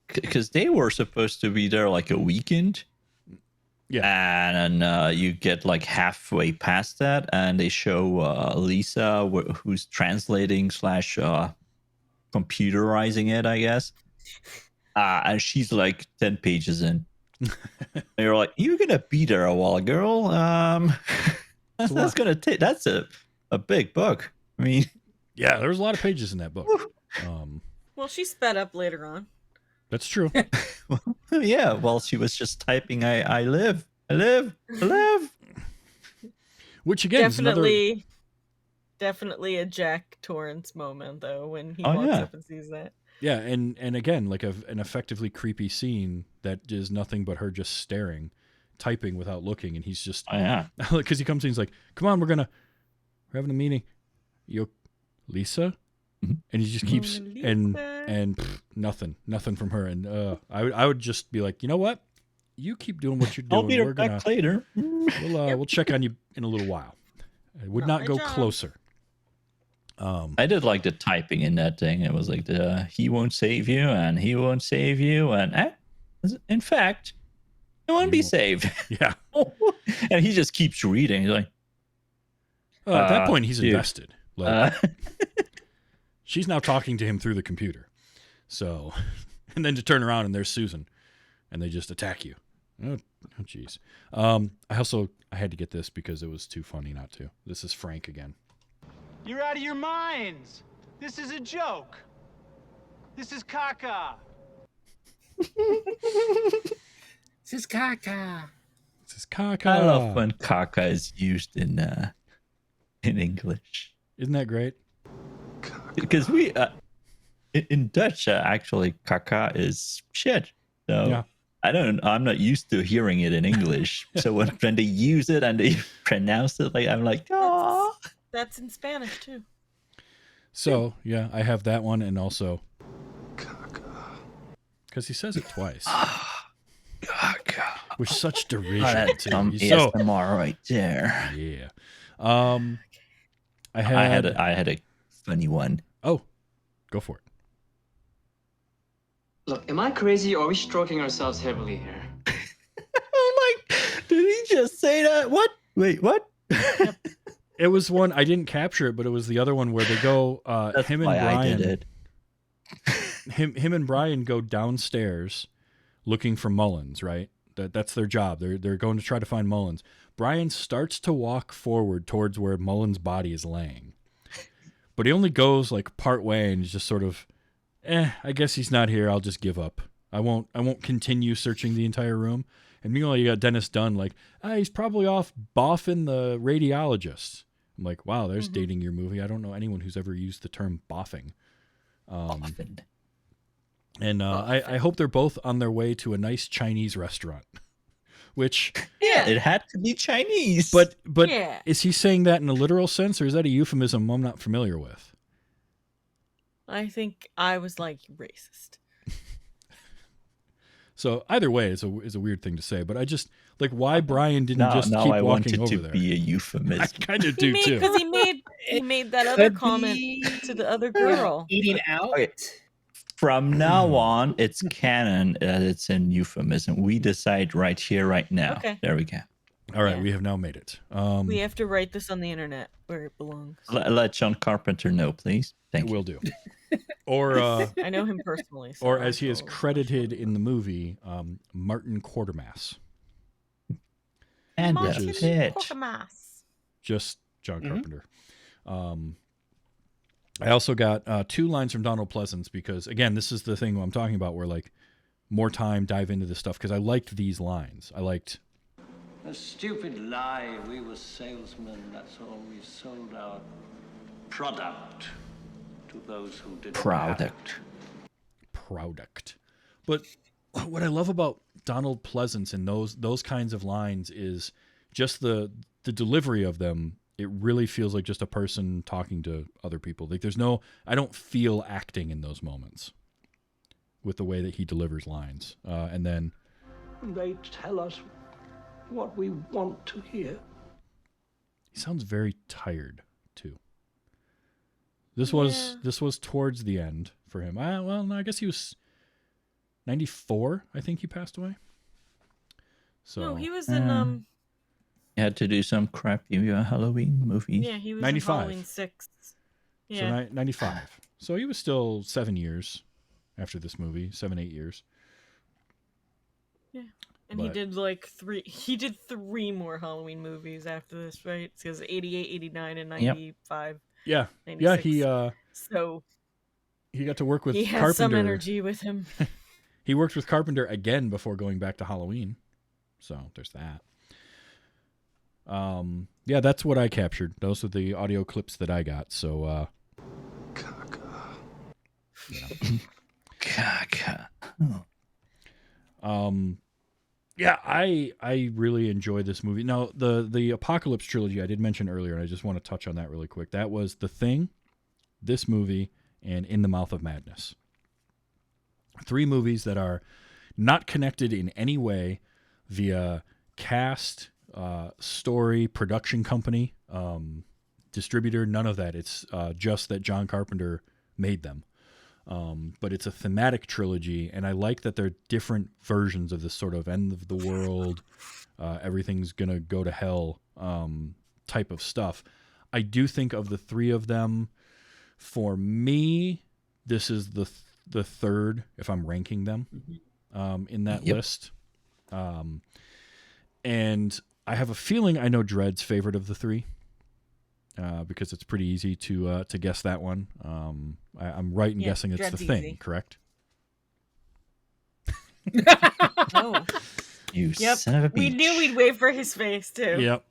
Because they were supposed to be there like a weekend. Yeah. And you get like halfway past that, and they show Lisa, who's translating / computerizing it, I guess. And she's like 10 pages in. And you're like, you're going to be there a while, girl. That's going to take, that's a big book. I mean, yeah, there was a lot of pages in that book. Well, she sped up later on. That's true. Yeah, well, she was just typing, I live. Which again definitely a Jack Torrance moment though when he walks up and sees that. Yeah, and again, like an effectively creepy scene that is nothing but her just staring, typing without looking, and he's just because he comes in, he's like, "Come on, we're having a meeting." Lisa, and he just keeps and nothing from her, and I would just be like, you know what, you keep doing what you're doing. I'll be back later. We'll check on you in a little while. I would not go closer. I did like the typing in that thing. It was like he won't save you, and he won't save you, and in fact, you won't be saved. Yeah. And he just keeps reading. He's like, at that point, he's invested. Like, she's now talking to him through the computer. So, and then to turn around and there's Susan, and they just attack you. Oh, jeez. I had to get this because it was too funny not to. This is Frank again. You're out of your minds. This is a joke. This is caca. This is caca. I love when caca is used in English. Isn't that great? Because we in Dutch actually caca is shit. So yeah. I'm not used to hearing it in English. So when they use it and they pronounce it, like I'm like, oh. That's in Spanish too. So yeah, I have that one, and also because he says it twice. Caca. with such derision. That's too. some He's so ASMR right there. yeah. I had a funny one. Oh, go for it. Look, am I crazy or are we stroking ourselves heavily here? I'm like, did he just say that? What? Wait, what? It was one I didn't capture it, but it was the other one where they go. That's him and why Brian. I did it. Him and Brian go downstairs looking for Mullins. Right, that's their job. They're going to try to find Mullins. Brian starts to walk forward towards where Mullins' body is laying, but he only goes like part way and he's just sort of, I guess he's not here. I'll just give up. I won't continue searching the entire room. And meanwhile, you got Dennis Dunn like, he's probably off boffing the radiologist. I'm like, wow, there's dating your movie. I don't know anyone who's ever used the term boffing. Boffin. And I hope they're both on their way to a nice Chinese restaurant. Which it had to be Chinese. But is he saying that in a literal sense, or is that a euphemism I'm not familiar with? I think I was like racist. So either way, is a weird thing to say, but I just like why Brian didn't just keep I walking over to there. Be a euphemism. I kind of do too. Because he made that other comment to the other girl. Eating out. Okay. From now on, it's canon that it's in euphemism. We decide right here, right now. Okay. There we go. All right, we have now made it. We have to write this on the internet where it belongs. Let John Carpenter know, please. Thank you. Will do. Or I know him personally. So or as he is credited in the movie, Martin Quatermass. And Martin bitch. Quatermass. Just John Carpenter. I also got 2 lines from Donald Pleasance because, again, this is the thing I'm talking about where, like, more time, dive into this stuff because I liked these lines. I liked... A stupid lie. We were salesmen. That's all. We sold our product to those who didn't have it. Product. But what I love about Donald Pleasance and those kinds of lines is just the delivery of them. It really feels like just a person talking to other people. Like I don't feel acting in those moments with the way that he delivers lines. And then they tell us what we want to hear. He sounds very tired too. This was towards the end for him. I guess he was 94. I think he passed away. So no, he was in He had to do some crappy Halloween movies. Yeah, he was 95. in Halloween 6. Yeah. So 95. So he was still 7 years after this movie, 7-8 years. Yeah. And he did like 3 more Halloween movies after this, right? Because 88, 89, and 95. Yeah. 96. Yeah, so he got to work with He Carpenter. has some energy with him. He worked with Carpenter again before going back to Halloween. So there's that. Yeah, that's what I captured. Those are the audio clips that I got. So yeah, I really enjoy this movie. Now, the Apocalypse trilogy I did mention earlier, and I just want to touch on that really quick. That was The Thing, this movie, and In the Mouth of Madness. 3 movies that are not connected in any way via cast, story, production company, distributor, none of that. It's just that John Carpenter made them. But it's a thematic trilogy, and I like that they're different versions of this sort of end of the world, everything's going to go to hell type of stuff. I do think of the 3 of them, for me, this is the third, if I'm ranking them in that list. And I have a feeling I know Dredd's favorite of the 3. Because it's pretty easy to guess that one. I'm right in guessing it's The Thing, easy. Correct? Oh. You Yep. son of a bitch. We knew we'd wait for his face, too. Yep.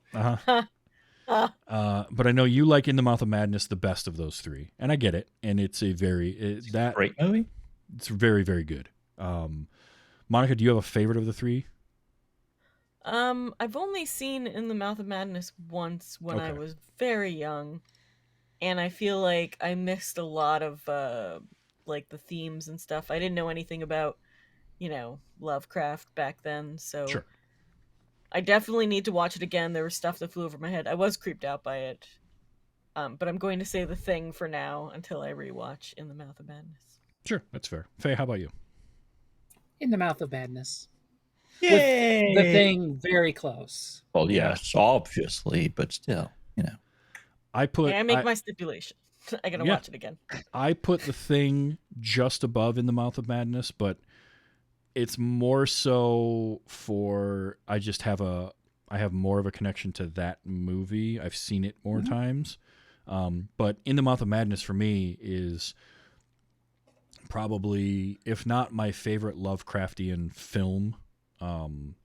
But I know you like In the Mouth of Madness the best of those 3, and I get it. And it's a great movie. It's very, very good. Monica, do you have a favorite of the 3? I've only seen In the Mouth of Madness once when I was very young, and I feel like I missed a lot of like the themes and stuff. I didn't know anything about, Lovecraft back then, so Sure. I definitely need to watch it again. There was stuff that flew over my head. I was creeped out by it. But I'm going to say The Thing for now until I rewatch In the Mouth of Madness. Sure, that's fair. Faye, how about you? In the Mouth of Madness. Yay! With The Thing very close. Well, yes, obviously, but still, I make my stipulation. I gotta watch it again. I put The Thing just above In the Mouth of Madness, but it's more so for I have more of a connection to that movie. I've seen it more times. But In the Mouth of Madness for me is probably, if not my favorite Lovecraftian film,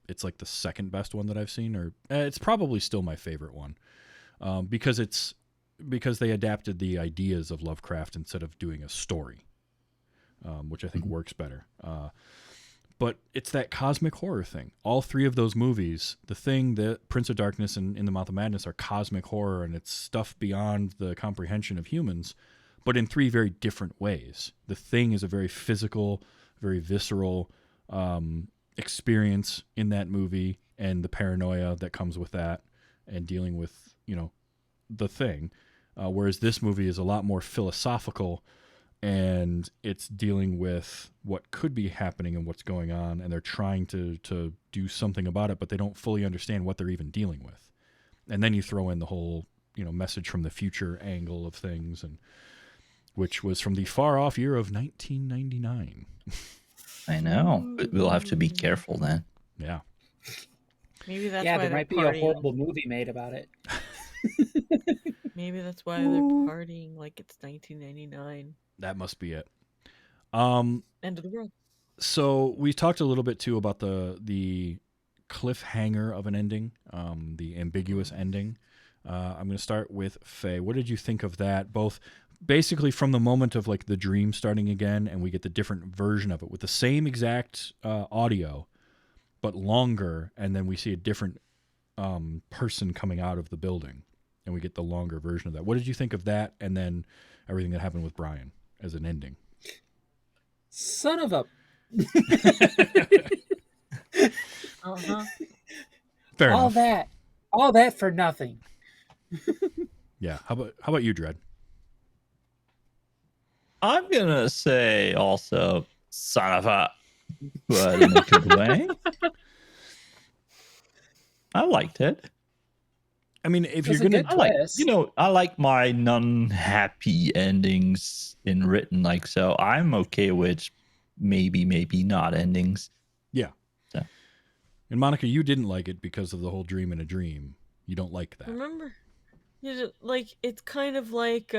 it's like the second best one that I've seen, or it's probably still my favorite one, because they adapted the ideas of Lovecraft instead of doing a story, which I think works better. But it's that cosmic horror thing. All three of those movies, The Thing, The Prince of Darkness, and In the Mouth of Madness, are cosmic horror, and it's stuff beyond the comprehension of humans, but in three very different ways. The Thing is a very physical, very visceral experience in that movie, and the paranoia that comes with that, and dealing with, the Thing. Whereas this movie is a lot more philosophical, and it's dealing with what could be happening and what's going on, and they're trying to do something about it, but they don't fully understand what they're even dealing with. And then you throw in the whole, message from the future angle of things, and which was from the far off year of 1999. I know, but we'll have to be careful then. Yeah. Maybe that's why there might be a horrible movie made about it. Maybe that's why they're partying like it's 1999. That must be it. End of the world. So we talked a little bit too about the cliffhanger of an ending, the ambiguous ending. I'm going to start with Faye. What did you think of that? Both basically from the moment of like the dream starting again, and we get the different version of it with the same exact audio, but longer, and then we see a different person coming out of the building, and we get the longer version of that. What did you think of that, and then everything that happened with Brian as an ending? Son of a... Fair enough. All that for nothing. Yeah. How about you, Dredd? I'm gonna say also son of a, but in a good way. I liked it. I mean, if you're gonna, I like my non-happy endings in written, like, so I'm okay with maybe not endings. Yeah. So. And Monica, you didn't like it because of the whole dream in a dream. You don't like that. Remember, it's kind of like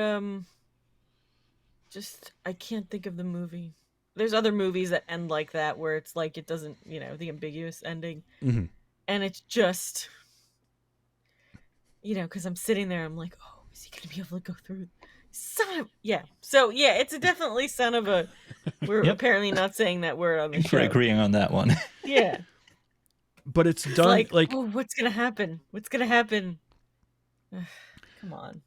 just I can't think of the movie. There's other movies that end like that where it's like it doesn't, the ambiguous ending, and it's just. Because I'm sitting there, I'm like, oh, is he going to be able to go through? Yeah. So, yeah, it's definitely son of a... We're apparently not saying that word on the show. We're agreeing on that one. Yeah. But it's done like... oh, what's going to happen? What's going to happen? Come on.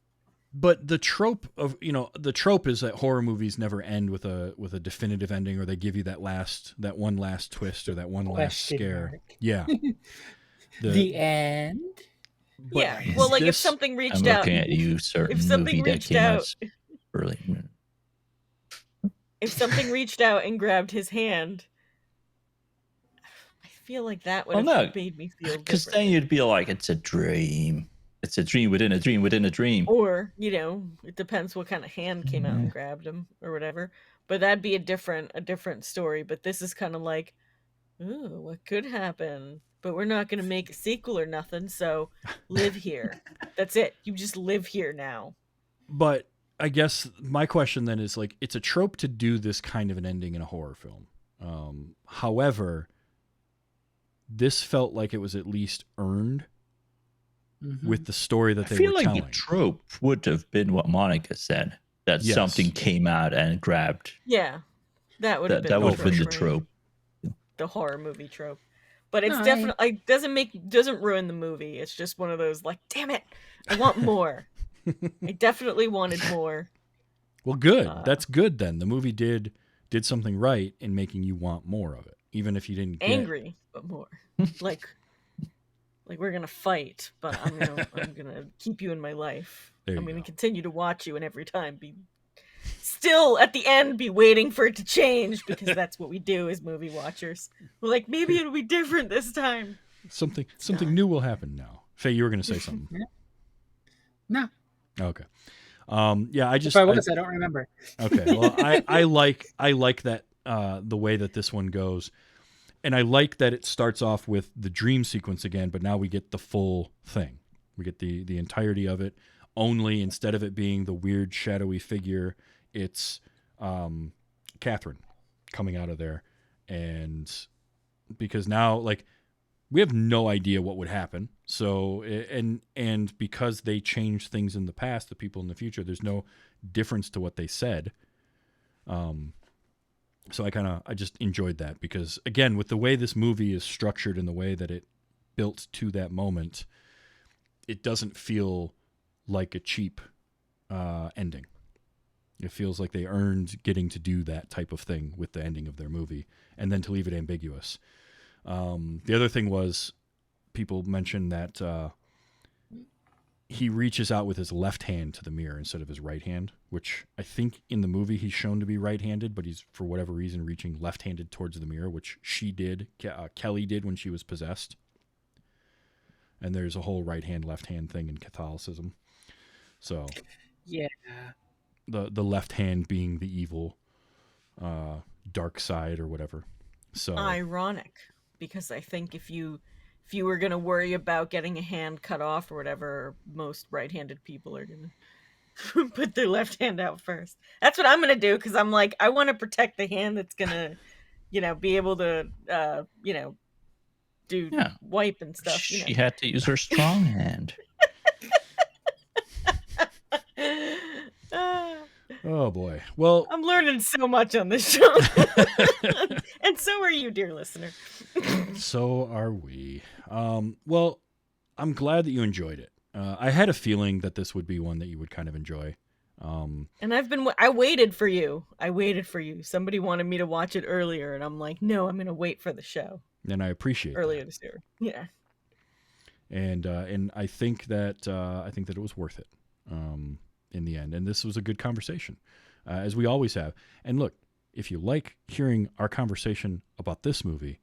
But the trope of, the trope is that horror movies never end with a definitive ending, or they give you that one last twist or that one last scare. Mark. Yeah. The end? But yeah, well, like if something reached out, I'm looking at you, certain if something movie that reached came out, out early. If something reached out and grabbed his hand, I feel like that would have made me feel. Because then you'd be like, it's a dream. It's a dream within a dream within a dream. Or it depends what kind of hand came out and grabbed him or whatever. But that'd be a different story. But this is kind of like, ooh, what could happen? But we're not going to make a sequel or nothing, so live here. That's it. You just live here now. But I guess my question then is, like, it's a trope to do this kind of an ending in a horror film. However, this felt like it was at least earned with the story that they were telling. I feel like the trope would have been what Monica said, that something came out and grabbed. Yeah, that would have been. That would have been the trope. The horror movie trope. But it's definitely doesn't ruin the movie. It's just one of those like, damn it, I want more. I definitely wanted more. Well, good. That's good then. The movie did something right in making you want more of it, even if you didn't get angry, but more. Like Like, we're gonna fight, but I'm gonna keep you in my life. I'm gonna continue to watch you, and every time be at the end be waiting for it to change, because that's what we do as movie watchers. We're like, maybe it'll be different this time. Something new will happen now. Faye, you were gonna say something. No. Okay. Yeah, I don't remember. Okay. Well, I like that the way that this one goes. And I like that it starts off with the dream sequence again, but now we get the full thing. We get the entirety of it. Only instead of it being the weird shadowy figure, it's Catherine coming out of there. And because now, like, we have no idea what would happen. So, and because they changed things in the past, the people in the future, there's no difference to what they said. So I just enjoyed that, because again, with the way this movie is structured and the way that it built to that moment, it doesn't feel like a cheap ending. It feels like they earned getting to do that type of thing with the ending of their movie, and then to leave it ambiguous. The other thing was, people mentioned that he reaches out with his left hand to the mirror instead of his right hand, which I think in the movie he's shown to be right-handed, but he's for whatever reason reaching left-handed towards the mirror, which she did, Kelly did when she was possessed. And there's a whole right hand, left hand thing in Catholicism. So yeah, the left hand being the evil dark side or whatever. So ironic, because I think if you were going to worry about getting a hand cut off or whatever, most right-handed people are going to put their left hand out first. That's what I'm going to do, because I'm like, I want to protect the hand that's going to, be able to, do wipe and stuff. She had to use her strong hand. Oh, boy. Well, I'm learning so much on this show. And so are you, dear listener. So are we. Well, I'm glad that you enjoyed it. I had a feeling that this would be one that you would kind of enjoy. And I waited for you. Somebody wanted me to watch it earlier, and I'm like, no, I'm going to wait for the show. And I appreciate earlier that. This year. Yeah. And I think that it was worth it in the end. And this was a good conversation, as we always have. And look, if you like hearing our conversation about this movie,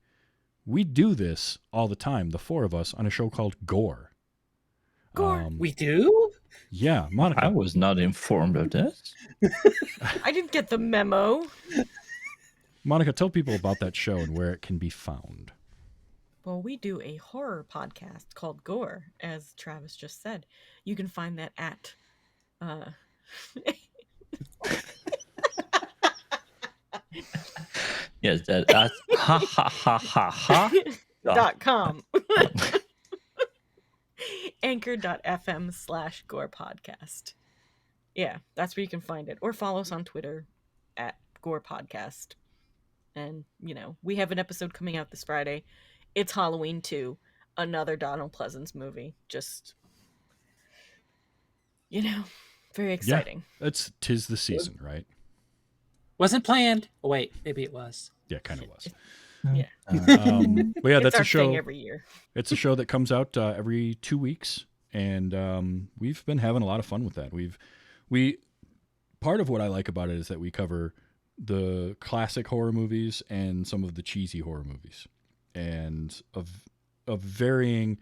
we do this all the time, the four of us, on a show called GORE. GORE? We do? Yeah, Monica. I was not informed of this. I didn't get the memo. Monica, tell people about that show and where it can be found. Well, we do a horror podcast called GORE, as Travis just said. You can find that at... Yes, that's .com. Anchor.fm/Gore podcast. Yeah, that's where you can find it. Or follow us on Twitter at Gore Podcast. And, we have an episode coming out this Friday. It's Halloween 2, another Donald Pleasance movie. Just, very exciting. Yeah, 'tis the season, right? Wasn't planned. Oh, wait, maybe it was. Yeah, kind of was. Yeah. But yeah, that's our a show thing every year. It's a show that comes out every 2 weeks, and we've been having a lot of fun with that. We part of what I like about it is that we cover the classic horror movies and some of the cheesy horror movies, and of varying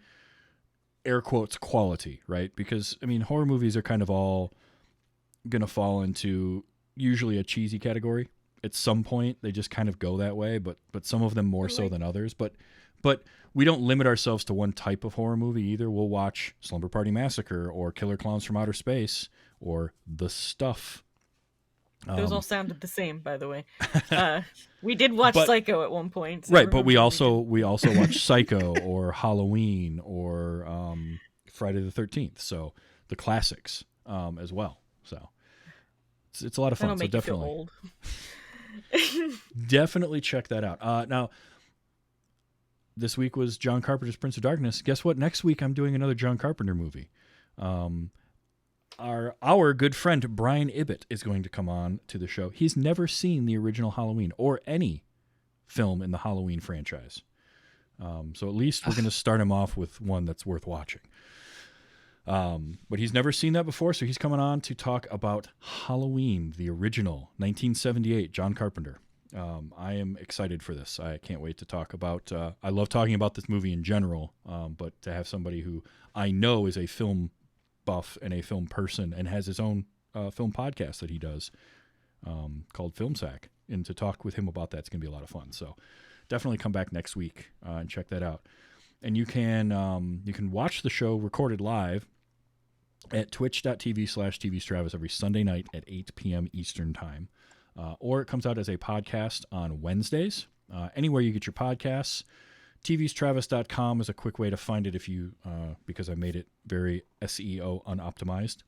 air quotes quality, right? Because horror movies are kind of all gonna fall into usually a cheesy category. At some point, they just kind of go that way, but some of them more so than others. But we don't limit ourselves to one type of horror movie either. We'll watch Slumber Party Massacre or Killer Clowns from Outer Space or The Stuff. Those all sounded the same, by the way. We did watch Psycho at one point. So right, but we also watch Psycho or Halloween or Friday the 13th. So the classics as well. So it's a lot of fun. That'll make so you definitely. feel old. Definitely check that out. Now, this week was John Carpenter's Prince of Darkness. Guess what? Next week I'm doing another John Carpenter movie. Our good friend Brian Ibbott is going to come on to the show. He's never seen the original Halloween or any film in the Halloween franchise. So at least we're going to start him off with one that's worth watching. But he's never seen that before, so he's coming on to talk about Halloween, the original 1978 John Carpenter. I am excited for this. I can't wait to talk about. I love talking about this movie in general, but to have somebody who I know is a film buff and a film person and has his own film podcast that he does called Film Sack, and to talk with him about that's going to be a lot of fun. So definitely come back next week and check that out. And you can watch the show recorded live at twitch.tv/tvstravis every Sunday night at 8 p.m. Eastern Time. Or it comes out as a podcast on Wednesdays. Anywhere you get your podcasts. tvstravis.com is a quick way to find it if you because I made it very SEO unoptimized.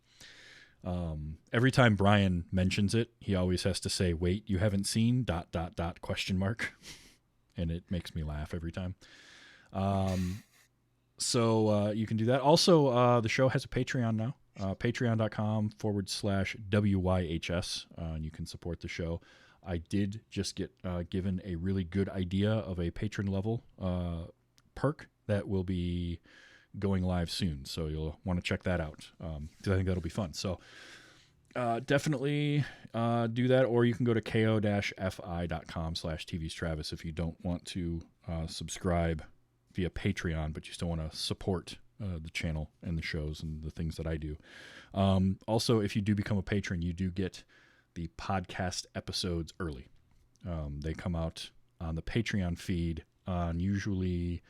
Every time Brian mentions it, he always has to say, "Wait, you haven't seen ... And it makes me laugh every time. So you can do that. Also, the show has a Patreon now. Patreon.com/WYHS. And you can support the show. I did just get given a really good idea of a patron level perk that will be going live soon. So you'll want to check that out because I think that'll be fun. So definitely do that, or you can go to ko-fi.com/tvstravis if you don't want to subscribe via Patreon, but you still want to support the channel and the shows and the things that I do. Also, if you do become a patron, you do get the podcast episodes early. They come out on the Patreon feed on usually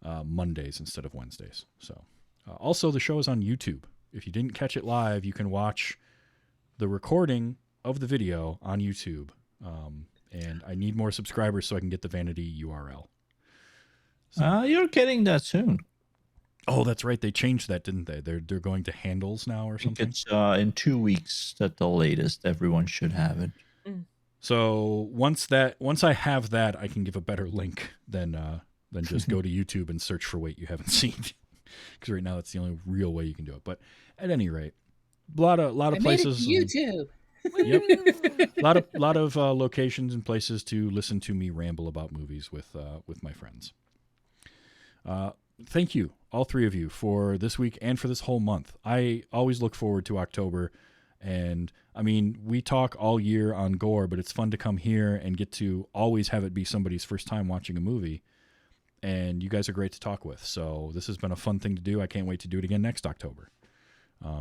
Mondays instead of Wednesdays. So also the show is on YouTube. If you didn't catch it live, you can watch the recording of the video on YouTube. And I need more subscribers so I can get the vanity URL. So, you're getting that soon. Oh, that's right. They changed that, didn't they? They're going to handles now or something? It's in 2 weeks at the latest. Everyone should have it. So once I have that, I can give a better link than just go to YouTube and search for Wait You Haven't Seen. Because right now that's the only real way you can do it. But at any rate, a lot of places. YouTube. Yep. A lot of locations and places to listen to me ramble about movies with my friends. Thank you, all three of you, for this week and for this whole month. I always look forward to October. And I mean, we talk all year on Gore, but it's fun to come here and get to always have it be somebody's first time watching a movie. And you guys are great to talk with. So this has been a fun thing to do. I can't wait to do it again next October.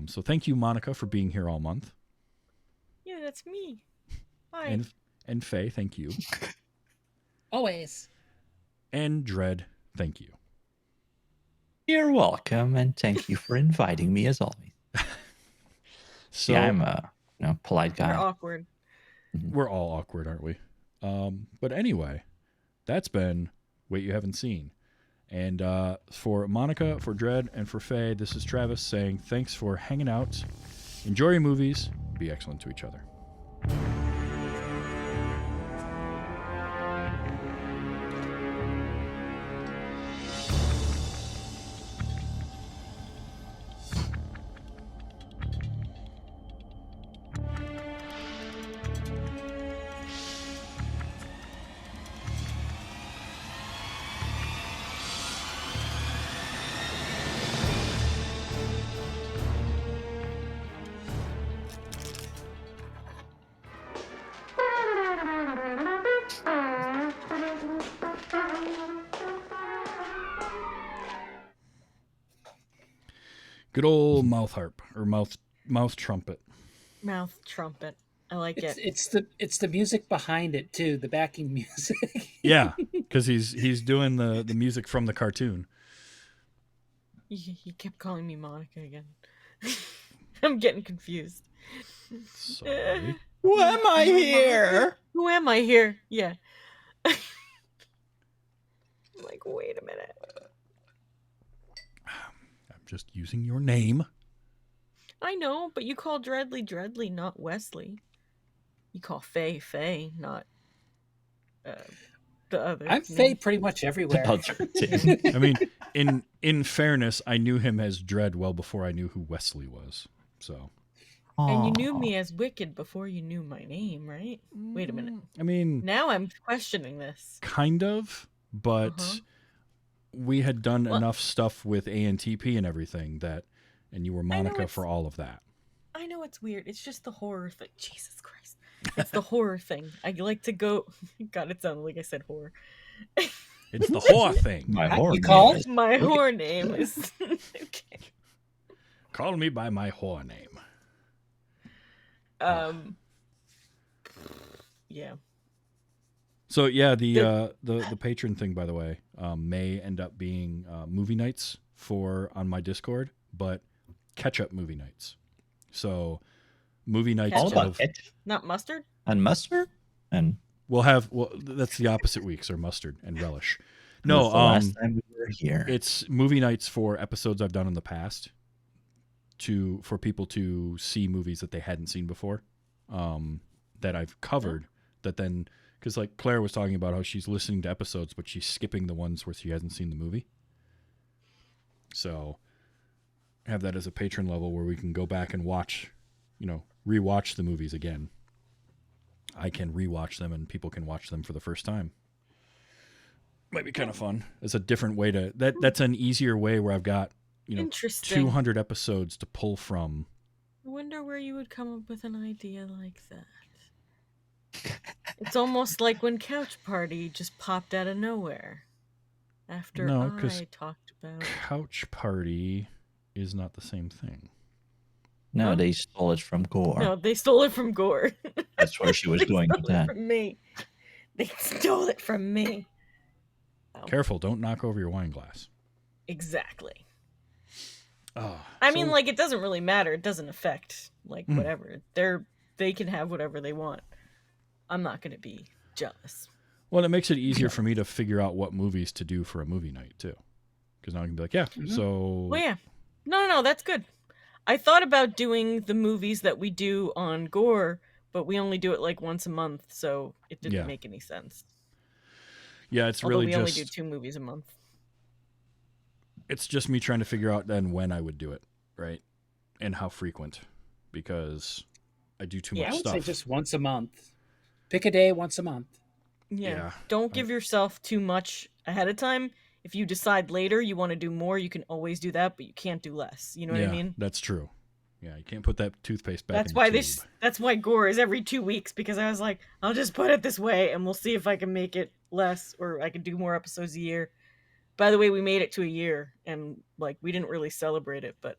So thank you, Monica, for being here all month. Yeah, that's me. Hi. And Faye, thank you. Always. And Dread, thank you. You're welcome, and thank you for inviting me as always. So yeah, I'm a polite guy. We're awkward. We're all awkward, aren't we? But anyway, that's been Wait You Haven't Seen. And for Monica, for Dread, and for Faye, this is Travis saying thanks for hanging out. Enjoy your movies. Be excellent to each other. Good old mouth harp or mouth trumpet. Mouth trumpet. I like it. It's the music behind it too, the backing music. Yeah, because he's doing the music from the cartoon. He kept calling me Monica again. I'm getting confused. Sorry. Who am I here? Who am I here? Yeah. I'm like, wait a minute. Just using your name. I know, but you call Dreadly, not Wesley. You call Faye, not the other. I'm Faye pretty much everywhere. I mean, in fairness, I knew him as Dread well before I knew who Wesley was. So. And you knew me as Wicked before you knew my name, right? Wait a minute. I mean, now I'm questioning this. Kind of, but we had done enough stuff with ANTP and everything and you were Monica for all of that. I know it's weird. It's just the horror thing. Jesus Christ. It's the horror thing. I like to go. God, it sounded like I said horror. It's the horror thing. My horror You call? My horror name is. Okay. Call me by my horror name. Yeah. So yeah, the patron thing, by the way, may end up being movie nights on my Discord, but catch-up movie nights. So movie nights All about of ketchup Not mustard? and mustard and. that's the opposite weeks are mustard and relish. That's No, the last time we were here. it's movie nights for episodes I've done in the past for people to see movies that they hadn't seen before, that I've covered. That then, because like Claire was talking about how she's listening to episodes, but she's skipping the ones where she hasn't seen the movie. So have that as a patron level where we can go back and watch, rewatch the movies again. I can rewatch them and people can watch them for the first time. Might be kind of fun. It's a different way that's an easier way where I've got, Interesting. 200 episodes to pull from. I wonder where you would come up with an idea like that. It's almost like when Couch Party just popped out of nowhere. After I talked about Couch Party is not the same thing. No, they stole it from GORE. No, they stole it from GORE. That's where she was going with that. From me. They stole it from me. Oh. Careful, don't knock over your wine glass. Exactly. I mean, like, it doesn't really matter. It doesn't affect, like, whatever. They can have whatever they want. I'm not going to be jealous. Well, it makes it easier for me to figure out what movies to do for a movie night, too. Because now I can be like, so... Well, yeah. No, that's good. I thought about doing the movies that we do on GORE, but we only do it, like, once a month, so it didn't make any sense. Yeah, it's Although really we just... only do 2 movies a month. It's just me trying to figure out then when I would do it, right? And how frequent. Because I do too much stuff. I would say just once a month. Pick a day once a month. Yeah. Don't give yourself too much ahead of time. If you decide later you want to do more, you can always do that, but you can't do less. You know what I mean? That's true. Yeah, you can't put that toothpaste back That's in why the tube. That's why GORE is every 2 weeks, because I was like, I'll just put it this way and we'll see if I can make it less or I can do more episodes a year. By the way, we made it to a year and like we didn't really celebrate it, but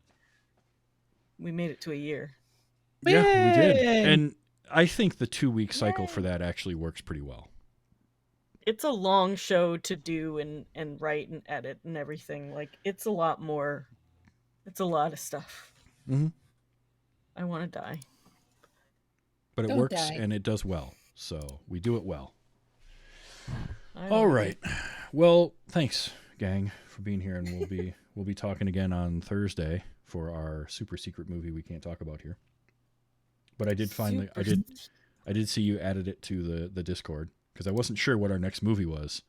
we made it to a year. Yeah, we did. And I think the 2-week cycle for that actually works pretty well. It's a long show to do and write and edit and everything. Like, it's a lot more. It's a lot of stuff. Mm-hmm. I want to die. But it works and it does well. So we do it well. All right. Well, thanks, gang, for being here. And we'll be talking again on Thursday for our super secret movie we can't talk about here. But I did finally, I did see you added it to the Discord because I wasn't sure what our next movie was.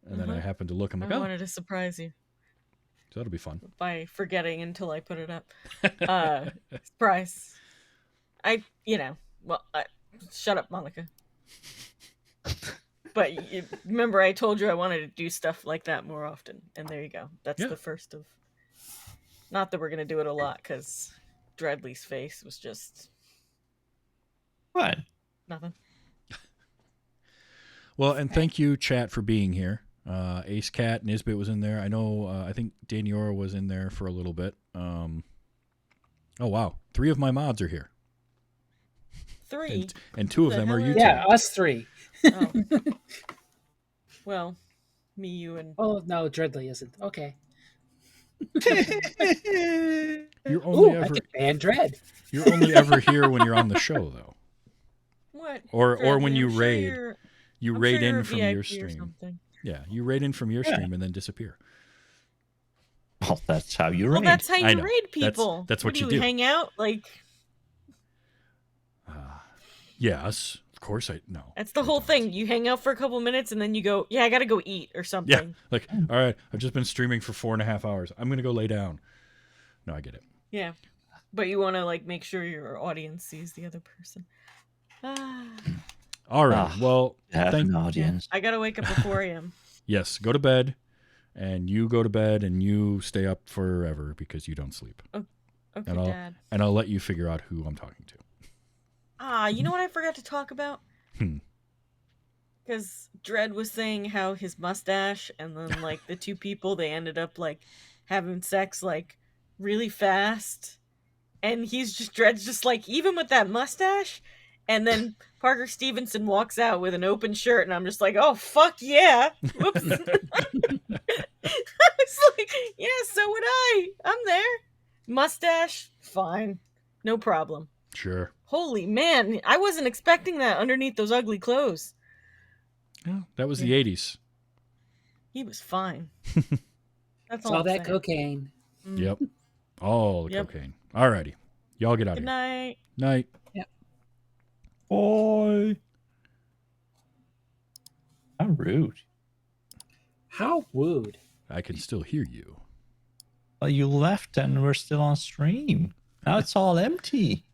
And then I happened to look. I'm like, I wanted to surprise you. So that'll be fun. By forgetting until I put it up. Surprise. Shut up, Monica. But remember, I told you I wanted to do stuff like that more often. And there you go. That's the first of... Not that we're going to do it a lot, because Dreadly's face was just... What? Nothing. Well, and thank you, chat, for being here. Ace Cat, Nisbet was in there. I know, I think Daniora was in there for a little bit. Oh, wow. 3 of my mods are here. 3? And 2 of them are you two. Yeah, us 3. Oh. Well, me, you, and... Oh, no, Dreadly isn't. Okay. You're only I can ban Dread. You're only ever here when you're on the show, though. What? Or when you I'm raid. Sure you I'm raid sure in from VIP your or stream. something. Yeah, you raid in from your stream and then disappear. Well, that's how you raid. Well, that's how you raid people. That's what you do. do. Hang out? Like... Yes, of course I know. That's the whole thing. You hang out for a couple minutes and then you go, I gotta go eat or something. Yeah, like, all right, I've just been streaming for 4.5 hours. I'm going to go lay down. No, I get it. Yeah. But you want to, like, make sure your audience sees the other person. All right, well, thank you. Audience. I gotta wake up at 4 a.m. Yes, go to bed. and you go to bed and you stay up forever because you don't sleep. Okay, and Dad. I'll let you figure out who I'm talking to. You know what I forgot to talk about? Because Dredd was saying how his mustache and then, like, the two people, they ended up, like, having sex, like, really fast. And Dredd's just like, even with that mustache? And then Parker Stevenson walks out with an open shirt, and I'm just like, oh, fuck yeah. Whoops. I was like, yeah, so would I. I'm there. Mustache, fine. No problem. Sure. Holy man, I wasn't expecting that underneath those ugly clothes. Yeah, that was the 80s. He was fine. That's all that cocaine. Yep. All the cocaine. Alrighty. Y'all get out of Good here. night. Night. Yep. Bye. How rude. How rude. I can still hear you. Well, you left and we're still on stream. Now it's all empty.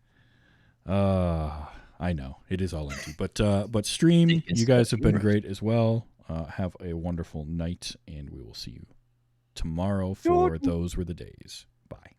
I know. It is all empty. But stream, you guys have been great as well. Have a wonderful night, and we will see you tomorrow for Those Were the Days. Bye.